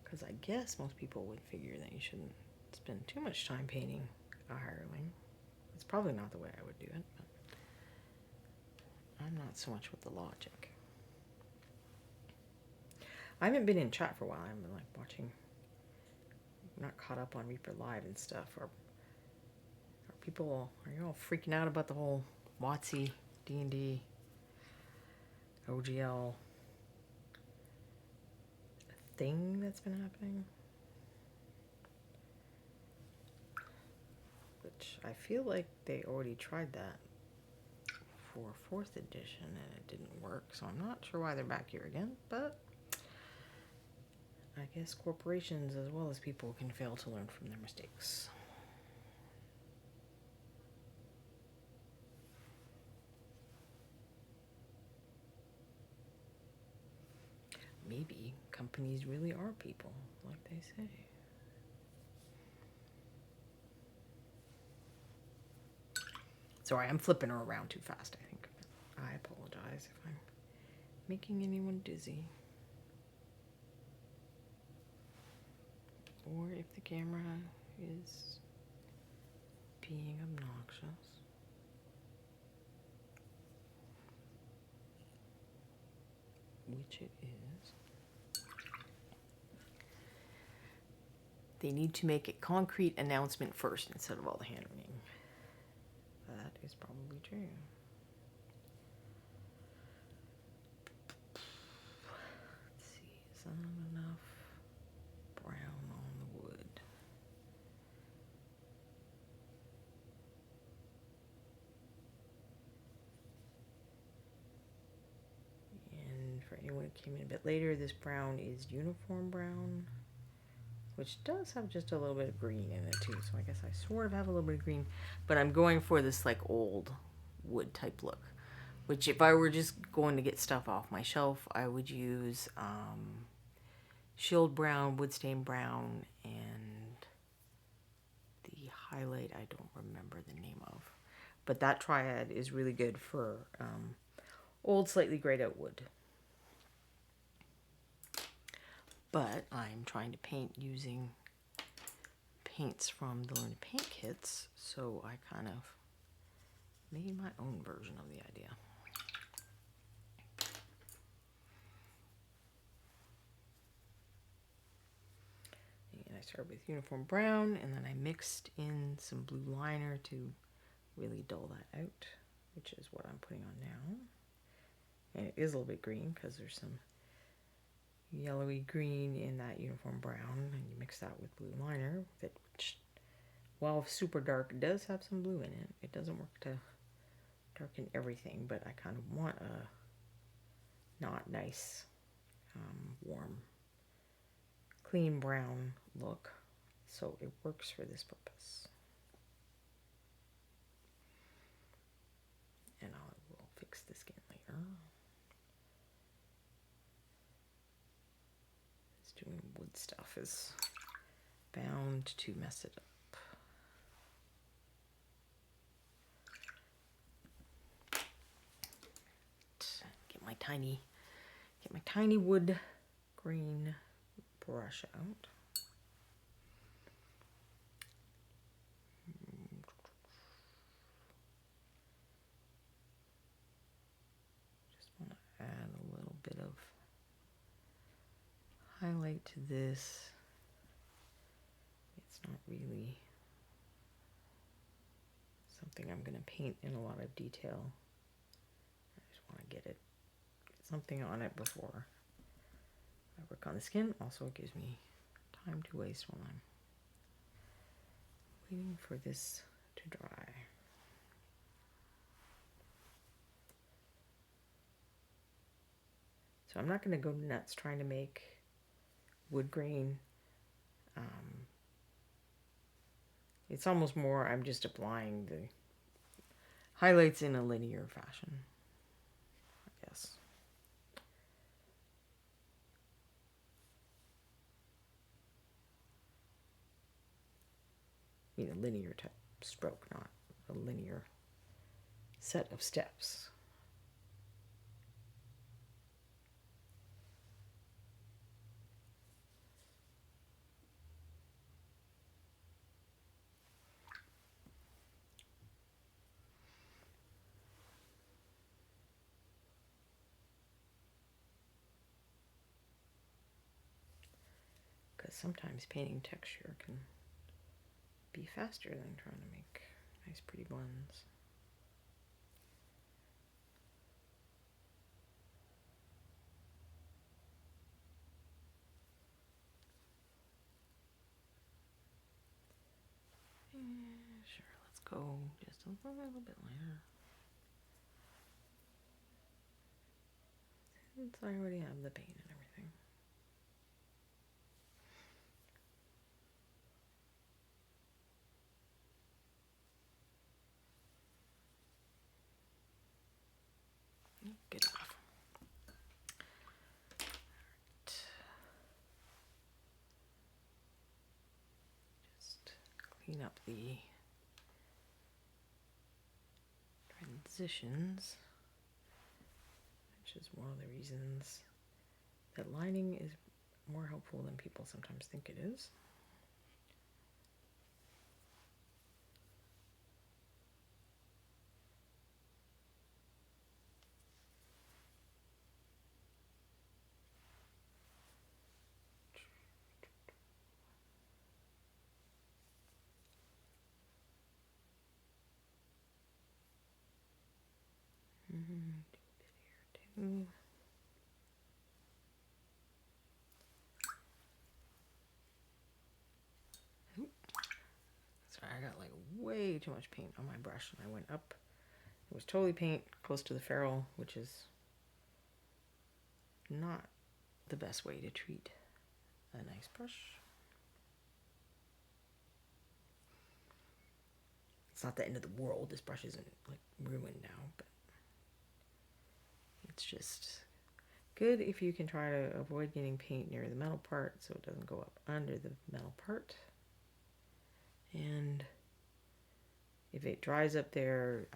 Because I guess most people would figure that you shouldn't spend too much time painting a hireling. It's probably not the way I would do it, but I'm not so much with the logic. I haven't been in chat for a while. I've been watching. I'm not caught up on Reaper Live and stuff. Are you all freaking out about the whole WotC, D&D, OGL thing that's been happening? Which I feel like they already tried that for 4th edition and it didn't work, so I'm not sure why they're back here again, but I guess corporations as well as people can fail to learn from their mistakes. Maybe companies really are people, like they say. Sorry, I'm flipping her around too fast, I think. I apologize if I'm making anyone dizzy. Or if the camera is being obnoxious. Which it is. They need to make a concrete announcement first instead of all the hand wringing. That is probably true. Let's see, is that enough brown on the wood? And for anyone who came in a bit later, this brown is uniform brown, which does have just a little bit of green in it too. So I guess I sort of have a little bit of green, but I'm going for this old wood type look, which if I were just going to get stuff off my shelf, I would use Shield Brown, Woodstain Brown, and the highlight I don't remember the name of. But that triad is really good for old, slightly grayed out wood. But I'm trying to paint using paints from the Learn to Paint kits, so I kind of made my own version of the idea. And I started with uniform brown, and then I mixed in some blue liner to really dull that out, which is what I'm putting on now. And it is a little bit green because there's some yellowy green in that uniform brown, and you mix that with blue liner, which, while super dark, does have some blue in it. It doesn't work to darken everything, but I kind of want a not nice, warm, clean brown look, so it works for this purpose. And I will fix the skin later. Doing wood stuff is bound to mess it up. Get my tiny wood grain brush out. Just want to add a little bit of highlight to this. It's not really something I'm going to paint in a lot of detail. I just want to get something on it before I work on the skin. Also, it gives me time to waste while I'm waiting for this to dry. So I'm not going to go nuts trying to make wood grain. It's almost more I'm just applying the highlights in a linear fashion, I guess. I mean, a linear type stroke, not a linear set of steps. Because sometimes painting texture can be faster than trying to make nice pretty blends. Sure, let's go just a little bit lighter. Since I already have the paint and everything. Good enough. Right. Just clean up the transitions, which is one of the reasons that lining is more helpful than people sometimes think it is. Do a bit here too. Sorry, I got like way too much paint on my brush and I went up. It was totally paint close to the ferrule, which is not the best way to treat a nice brush. It's not the end of the world. This brush isn't like ruined now, but it's just good if you can try to avoid getting paint near the metal part so it doesn't go up under the metal part. And if it dries up there,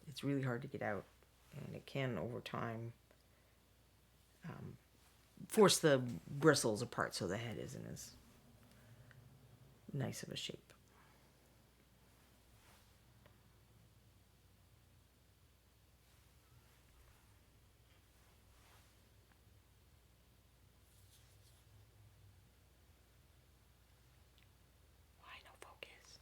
it's really hard to get out, and it can over time force the bristles apart so the head isn't as nice of a shape. Why no focus?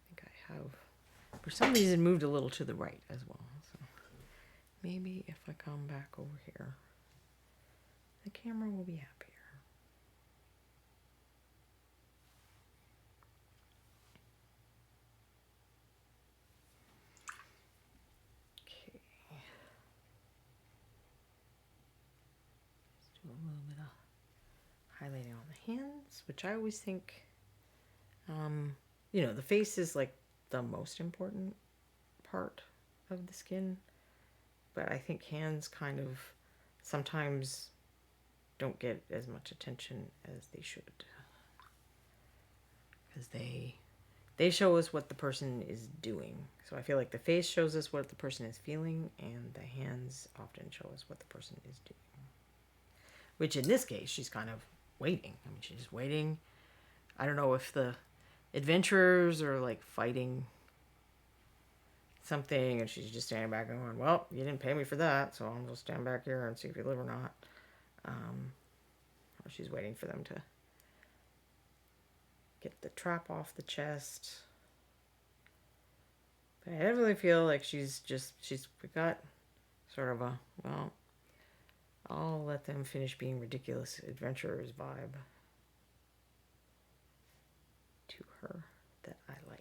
I think I have, for some reason, moved a little to the right as well. So maybe if I come back over here, the camera will be happier. Okay. Let's do a little bit of highlighting on the hands, which I always think, you know, the face is like the most important part of the skin, but I think hands kind of sometimes don't get as much attention as they should, because they show us what the person is doing. So I feel like the face shows us what the person is feeling, and the hands often show us what the person is doing. Which in this case, she's kind of waiting. I mean, she's just waiting. I don't know if the adventurers are like fighting something, and she's just standing back going, well, you didn't pay me for that, so I'll just stand back here and see if you live or not. Or she's waiting for them to get the trap off the chest. But I definitely feel like she's got sort of a, well, I'll let them finish being ridiculous adventurers vibe to her that I like.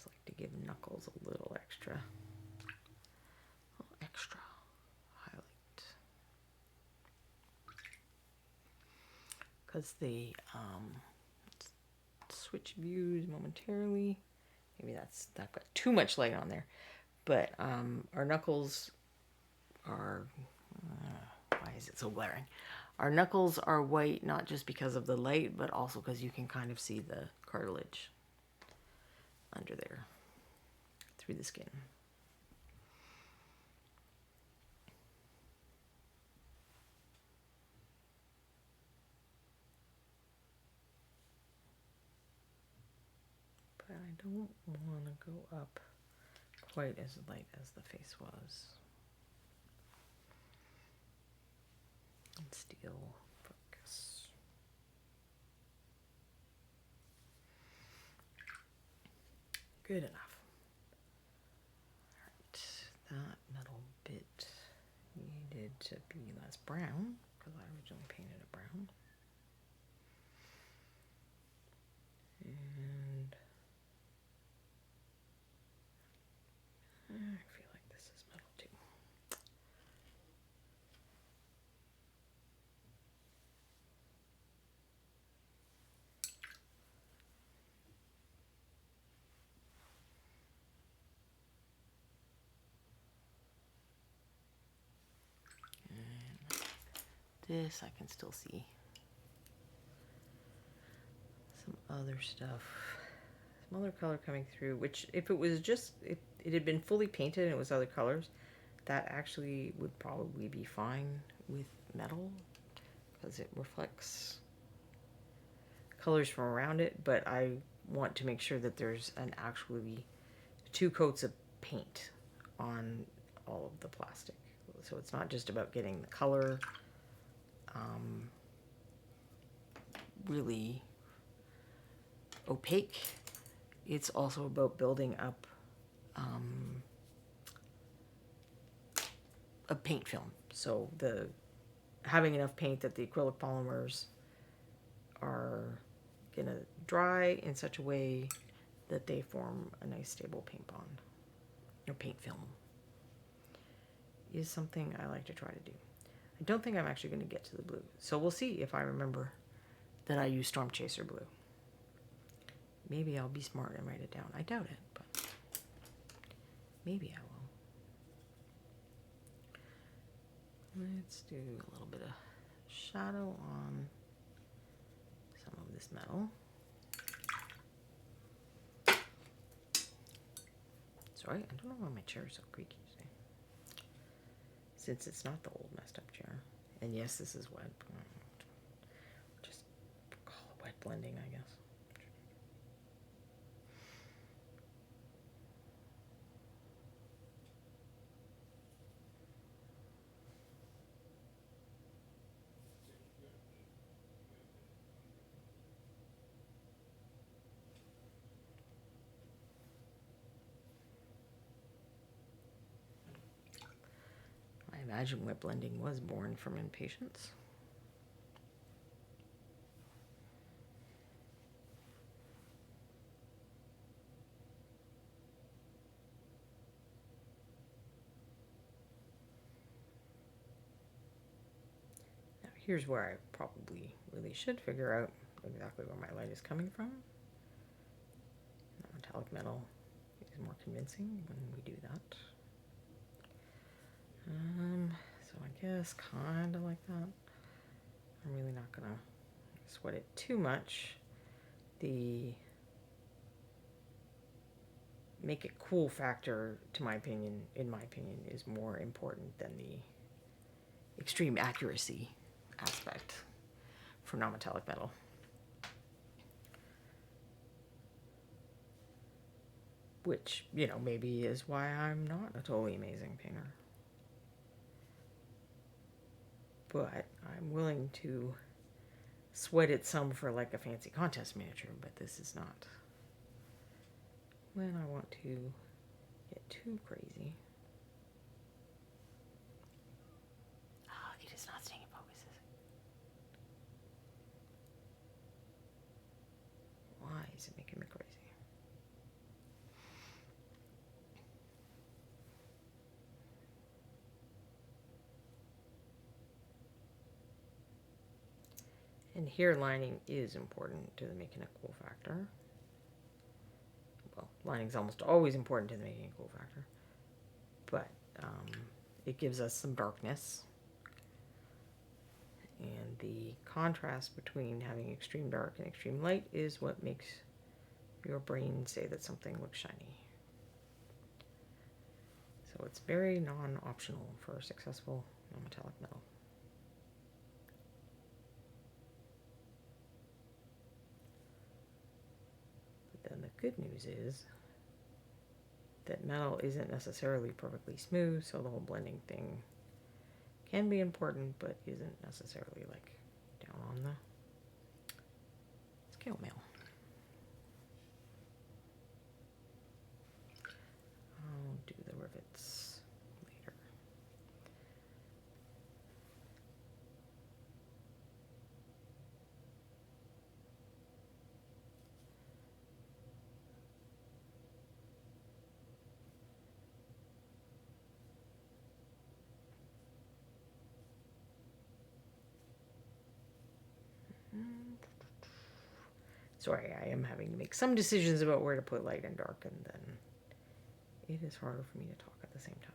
Like to give Knuckles a little extra highlight, because they switch views momentarily. Maybe that got too much light on there, but our Knuckles are why is it so glaring? Our Knuckles are white not just because of the light, but also because you can kind of see the cartilage under there through the skin. But I don't want to go up quite as light as the face was. And still focus. Good enough. That metal bit needed to be less brown, because I originally painted it brown. And I feel like this is metal too. This I can still see some other stuff, some other color coming through, which if it was just, if it had been fully painted and it was other colors, that actually would probably be fine with metal because it reflects colors from around it, but I want to make sure that there's an actually 2 coats of paint on all of the plastic. So it's not just about getting the color really opaque. It's also about building up paint film. So having enough paint that the acrylic polymers are going to dry in such a way that they form a nice stable paint bond or paint film is something I like to try to do. I don't think I'm actually going to get to the blue. So we'll see if I remember that I use Storm Chaser blue. Maybe I'll be smart and write it down. I doubt it, but maybe I will. Let's do a little bit of shadow on some of this metal. Sorry, I don't know why my chair is so creaky today. Since it's not the old messed up chair. And yes, this is wet. Just call it wet blending, I guess. I imagine wet blending was born from impatience. Now here's where I probably really should figure out exactly where my light is coming from. Metallic metal is more convincing when we do that. So I guess kind of like that. I'm really not gonna sweat it too much. The make it cool factor, in my opinion, is more important than the extreme accuracy aspect for non-metallic metal. Which, maybe is why I'm not a totally amazing painter. But I'm willing to sweat it some for like a fancy contest miniature, but this is not when I want to get too crazy. Oh, it is not staying in focus, is it? Why is it making me crazy? And here lining is important to the making a cool factor. Well, lining is almost always important to the making a cool factor. But it gives us some darkness. And the contrast between having extreme dark and extreme light is what makes your brain say that something looks shiny. So it's very non-optional for successful non-metallic metal. Then the good news is that metal isn't necessarily perfectly smooth, so the whole blending thing can be important, but isn't necessarily like down on the scale mail. I'll do the rivets later. Sorry, I am having to make some decisions about where to put light and dark, and then it is harder for me to talk at the same time.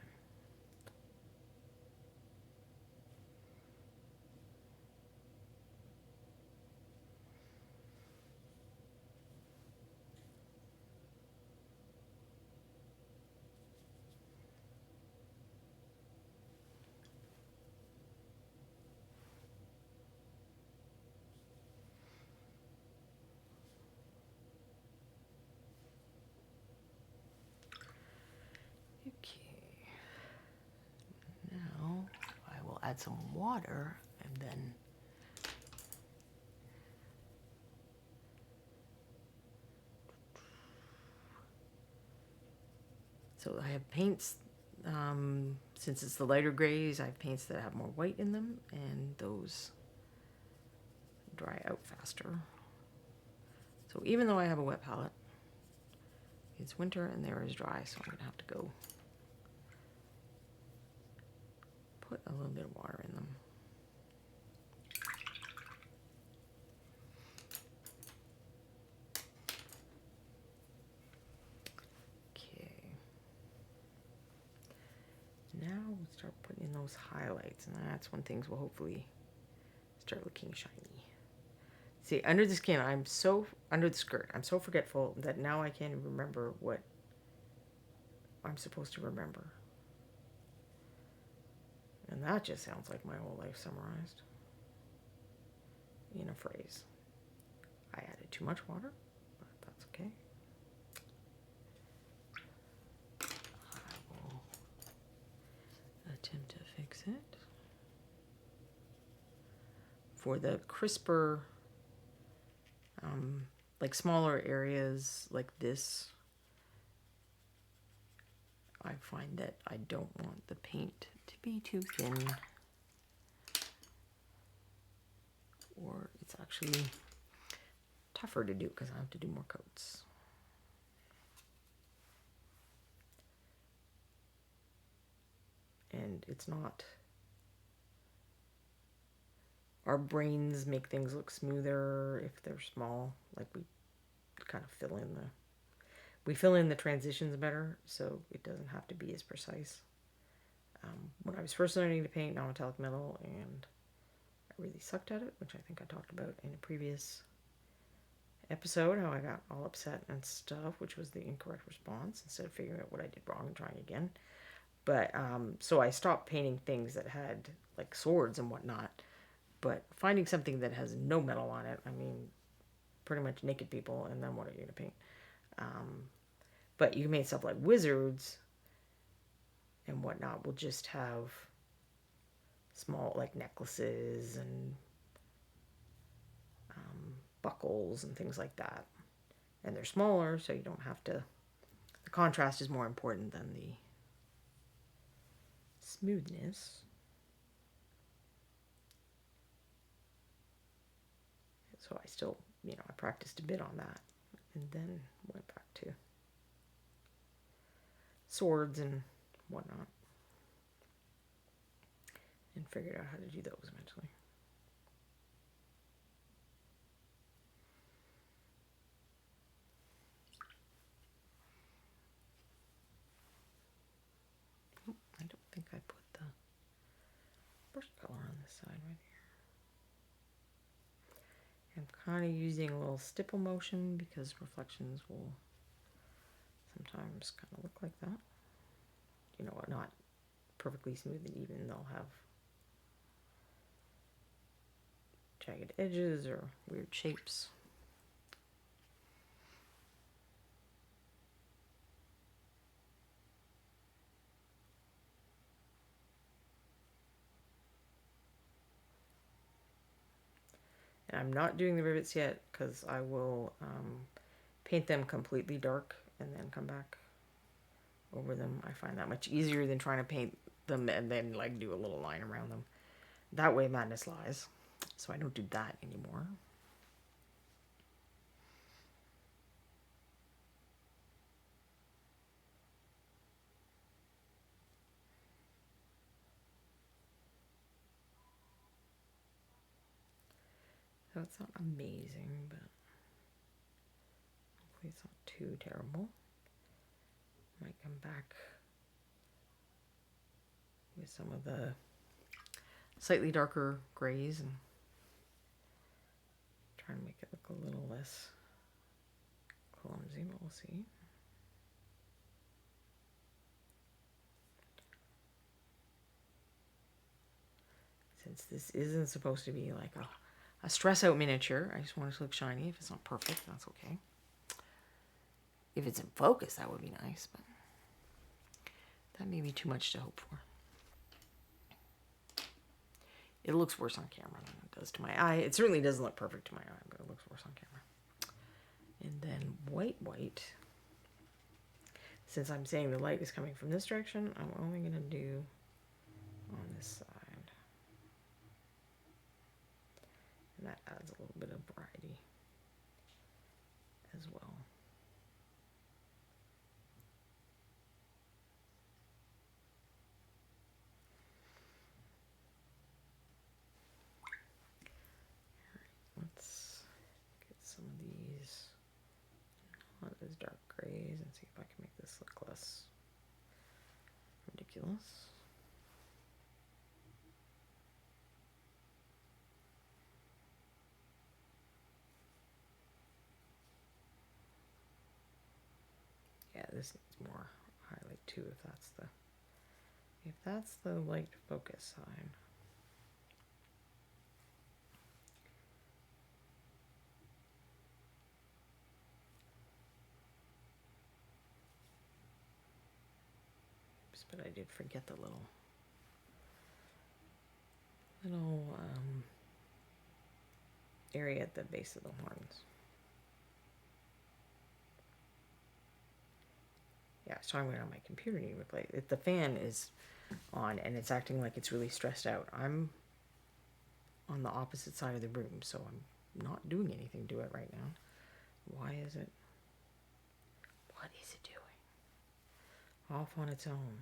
Now I will add some water and then So I have paints, since it's the lighter grays, I have paints that have more white in them, and those dry out faster. So even though I have a wet palette, it's winter and there is dry, so I'm going to have to go put a little bit of water in them. Now we'll start putting in those highlights, and that's when things will hopefully start looking shiny. See, under the skin, under the skirt, I'm so forgetful that now I can't even remember what I'm supposed to remember. And that just sounds like my whole life summarized in a phrase. I added too much water, but that's okay. Attempt to fix it. For the crisper, like smaller areas like this, I find that I don't want the paint to be too thin, or it's actually tougher to do because I have to do more coats. And it's not, our brains make things look smoother if they're small, like we kind of fill in the transitions better, so it doesn't have to be as precise. When I was first learning to paint non-metallic metal, and I really sucked at it, which I think I talked about in a previous episode, how I got all upset and stuff, which was the incorrect response, instead of figuring out what I did wrong and trying again. But, so I stopped painting things that had, like, swords and whatnot. But finding something that has no metal on it, I mean, pretty much naked people, and then what are you going to paint? But you can make stuff like wizards and whatnot will just have small, like, necklaces and buckles and things like that. And they're smaller, so you don't have to, the contrast is more important than the smoothness. So I still, I practiced a bit on that, and then went back to swords and whatnot, and figured out how to do those eventually. Oh, I don't think I put the brush color on this side right here. I'm kind of using a little stipple motion because reflections will sometimes kind of look like that. Not perfectly smooth and even. They'll have jagged edges or weird shapes. And I'm not doing the rivets yet because I will paint them completely dark and then come back over them. I find that much easier than trying to paint them and then like do a little line around them. That way madness lies. So I don't do that anymore. So it's not amazing, but hopefully it's not too terrible. Might come back with some of the slightly darker grays and try to make it look a little less clumsy, but we'll see. Since this isn't supposed to be like a stress out miniature, I just want it to look shiny. If it's not perfect, that's okay. If it's in focus, that would be nice, but that may be too much to hope for. It looks worse on camera than it does to my eye. It certainly doesn't look perfect to my eye, but it looks worse on camera. And then white. since I'm saying the light is coming from this direction, I'm only going to do on this side. And that adds a little bit of variety as well. Let's get some of these, not as dark grays, and see if I can make this look less ridiculous. Yeah, this needs more highlight too, if that's the light focus side. But I did forget the little area at the base of the horns. Yeah, I was talking about on my computer needing to play. The fan is on and it's acting like it's really stressed out. I'm on the opposite side of the room, so I'm not doing anything to it right now. Why is it? What is it doing? Off on its own.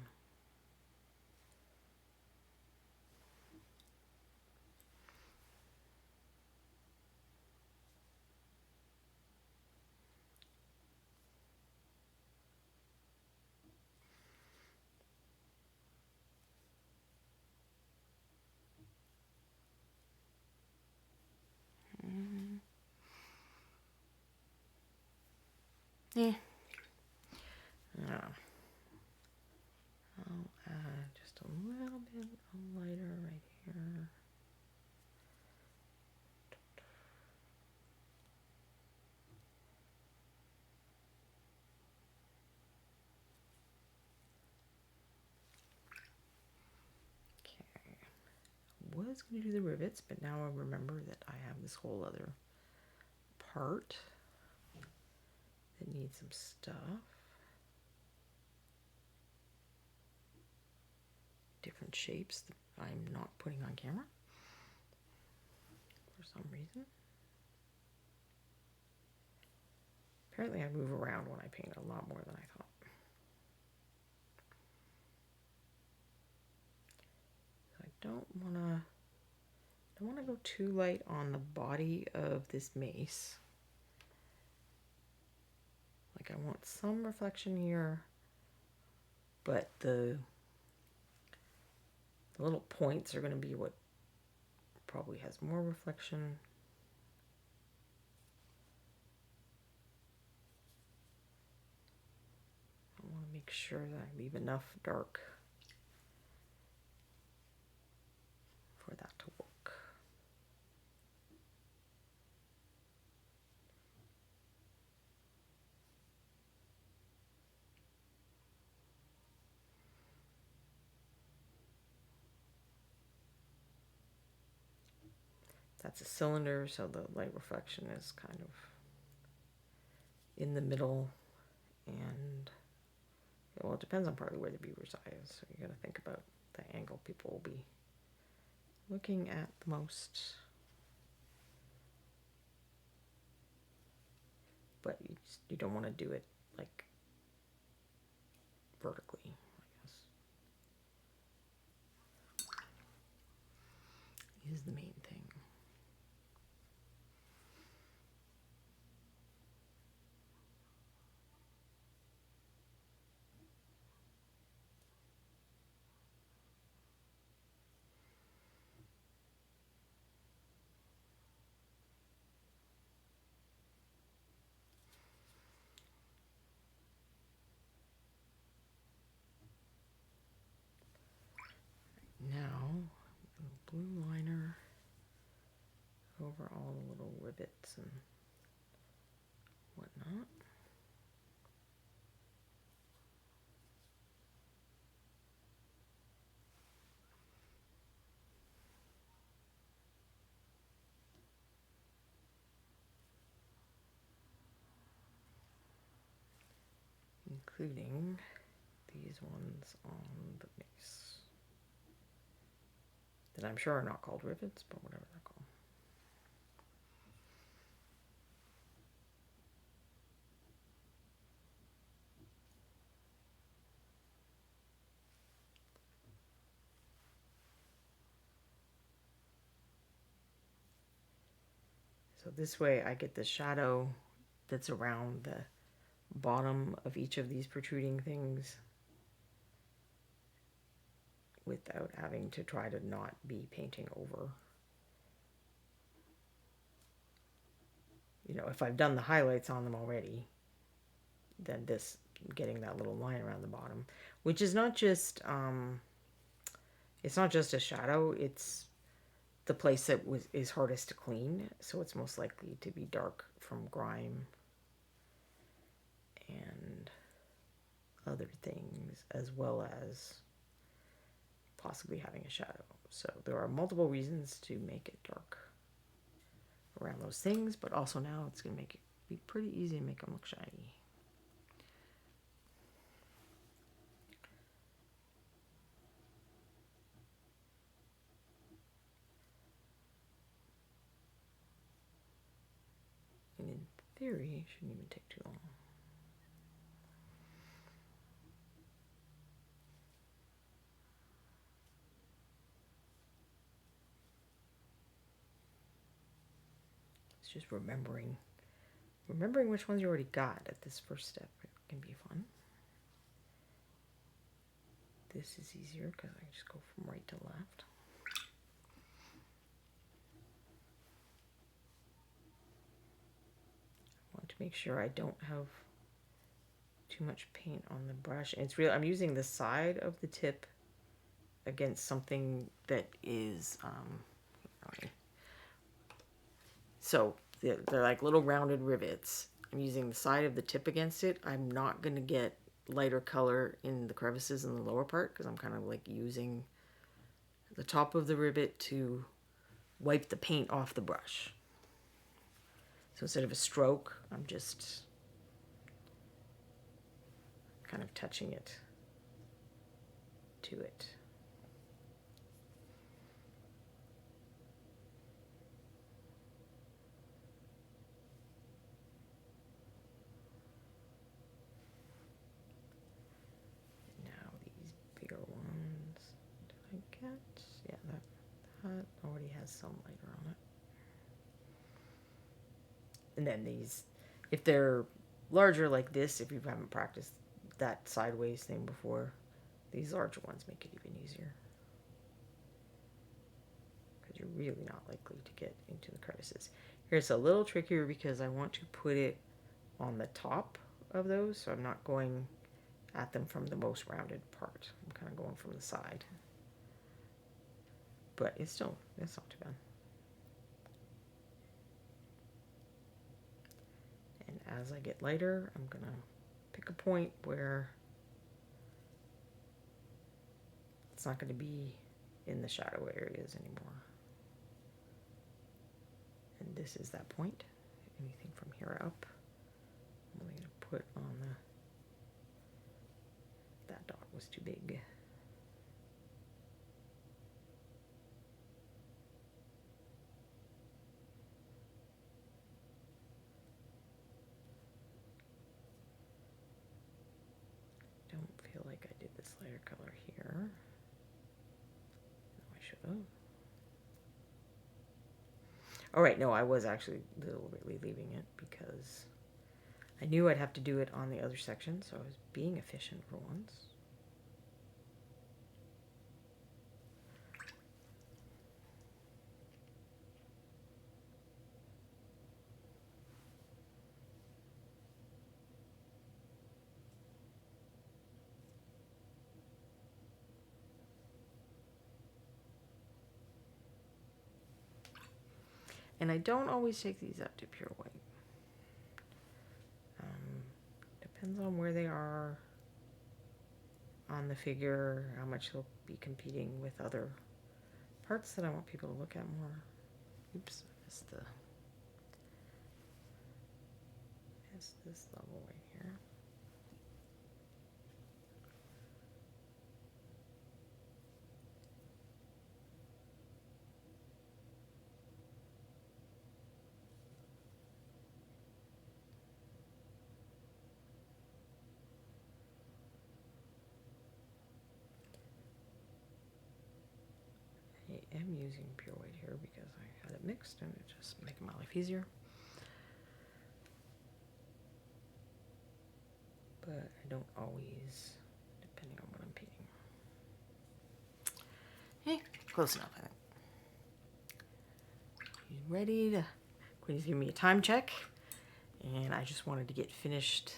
Yeah. I'll add just a little bit of lighter right here. Okay. I was going to do the rivets, but now I remember that I have this whole other part that needs some stuff. Different shapes that I'm not putting on camera for some reason. Apparently I move around when I paint a lot more than I thought. I don't want to go too light on the body of this mace. Like I want some reflection here, but the little points are going to be what probably has more reflection. I want to make sure that I leave enough dark for that to work. That's a cylinder, so the light reflection is kind of in the middle, and well, it depends on partly where the beaver's eye is, so you got to think about the angle people will be looking at the most. But you don't want to do it like vertically, I guess, is the main thing. Now, blue liner over all the little rivets and whatnot. including these ones on the base that I'm sure are not called rivets, but whatever they're called. So this way I get the shadow that's around the bottom of each of these protruding things without having to try to not be painting over. You know, if I've done the highlights on them already, then this, getting that little line around the bottom, which is not just, it's not just a shadow, it's the place that is hardest to clean, so it's most likely to be dark from grime and other things, as well as possibly having a shadow. So there are multiple reasons to make it dark around those things, but also now it's going to make it be pretty easy to make them look shiny. And in theory, it shouldn't even take too long. It's just remembering which ones you already got at this first step. It can be fun. This is easier because I can just go from right to left. I want to make sure I don't have too much paint on the brush. And it's real. I'm using the side of the tip against something that is so they're like little rounded rivets. I'm using the side of the tip against it. I'm not going to get lighter color in the crevices in the lower part because I'm kind of like using the top of the rivet to wipe the paint off the brush. So instead of a stroke, I'm just kind of touching it to it. Now these bigger ones, did I get? Yeah, that already has some lighter on it. And then these, if they're larger like this, if you haven't practiced that sideways thing before, these larger ones make it even easier. Because you're really not likely to get into the crevices. Here's a little trickier because I want to put it on the top of those, so I'm not going at them from the most rounded part. I'm kind of going from the side. But it's not too bad. And as I get lighter, I'm going to pick a point where it's not going to be in the shadow areas anymore. And this is that point. Anything from here up, I'm only going to put on that dot was too big. Don't feel like I did this lighter color here. No, I should have. All right, no, I was actually deliberately leaving it because I knew I'd have to do it on the other section, so I was being efficient for once. And I don't always take these up to pure white. Depends on where they are on the figure, how much they'll be competing with other parts that I want people to look at more. Oops, I missed this level right here. I'm using pure white here because I had it mixed and it just makes my life easier. But I don't always, depending on what I'm painting. Close enough, I think. You ready to, Queenie's giving me a time check, and I just wanted to get finished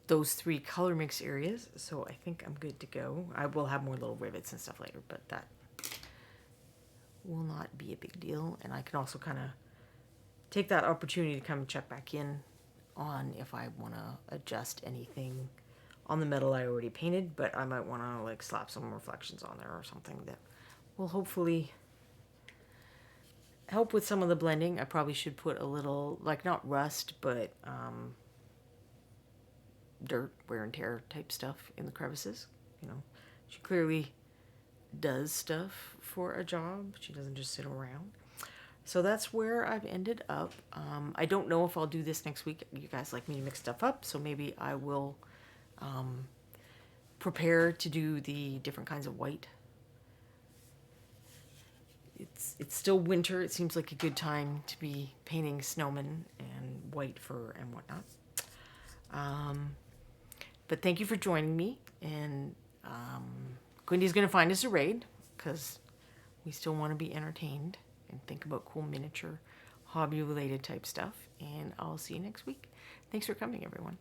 those 3 color mix areas, so I think I'm good to go. I will have more little rivets and stuff later, but that will not be a big deal. And I can also kind of take that opportunity to come check back in on if I want to adjust anything on the metal I already painted, but I might want to like slap some reflections on there or something that will hopefully help with some of the blending. I probably should put a little, like, not rust, but dirt, wear and tear type stuff in the crevices. You know, she clearly does stuff for a job. She doesn't just sit around. So that's where I've ended up. I don't know if I'll do this next week. You guys like me to mix stuff up, so maybe I will prepare to do the different kinds of white. It's still winter. It seems like a good time to be painting snowmen and white fur and whatnot. But thank you for joining me. And Quindy's going to find us a raid because we still want to be entertained and think about cool miniature hobby related type stuff. And I'll see you next week. Thanks for coming, everyone.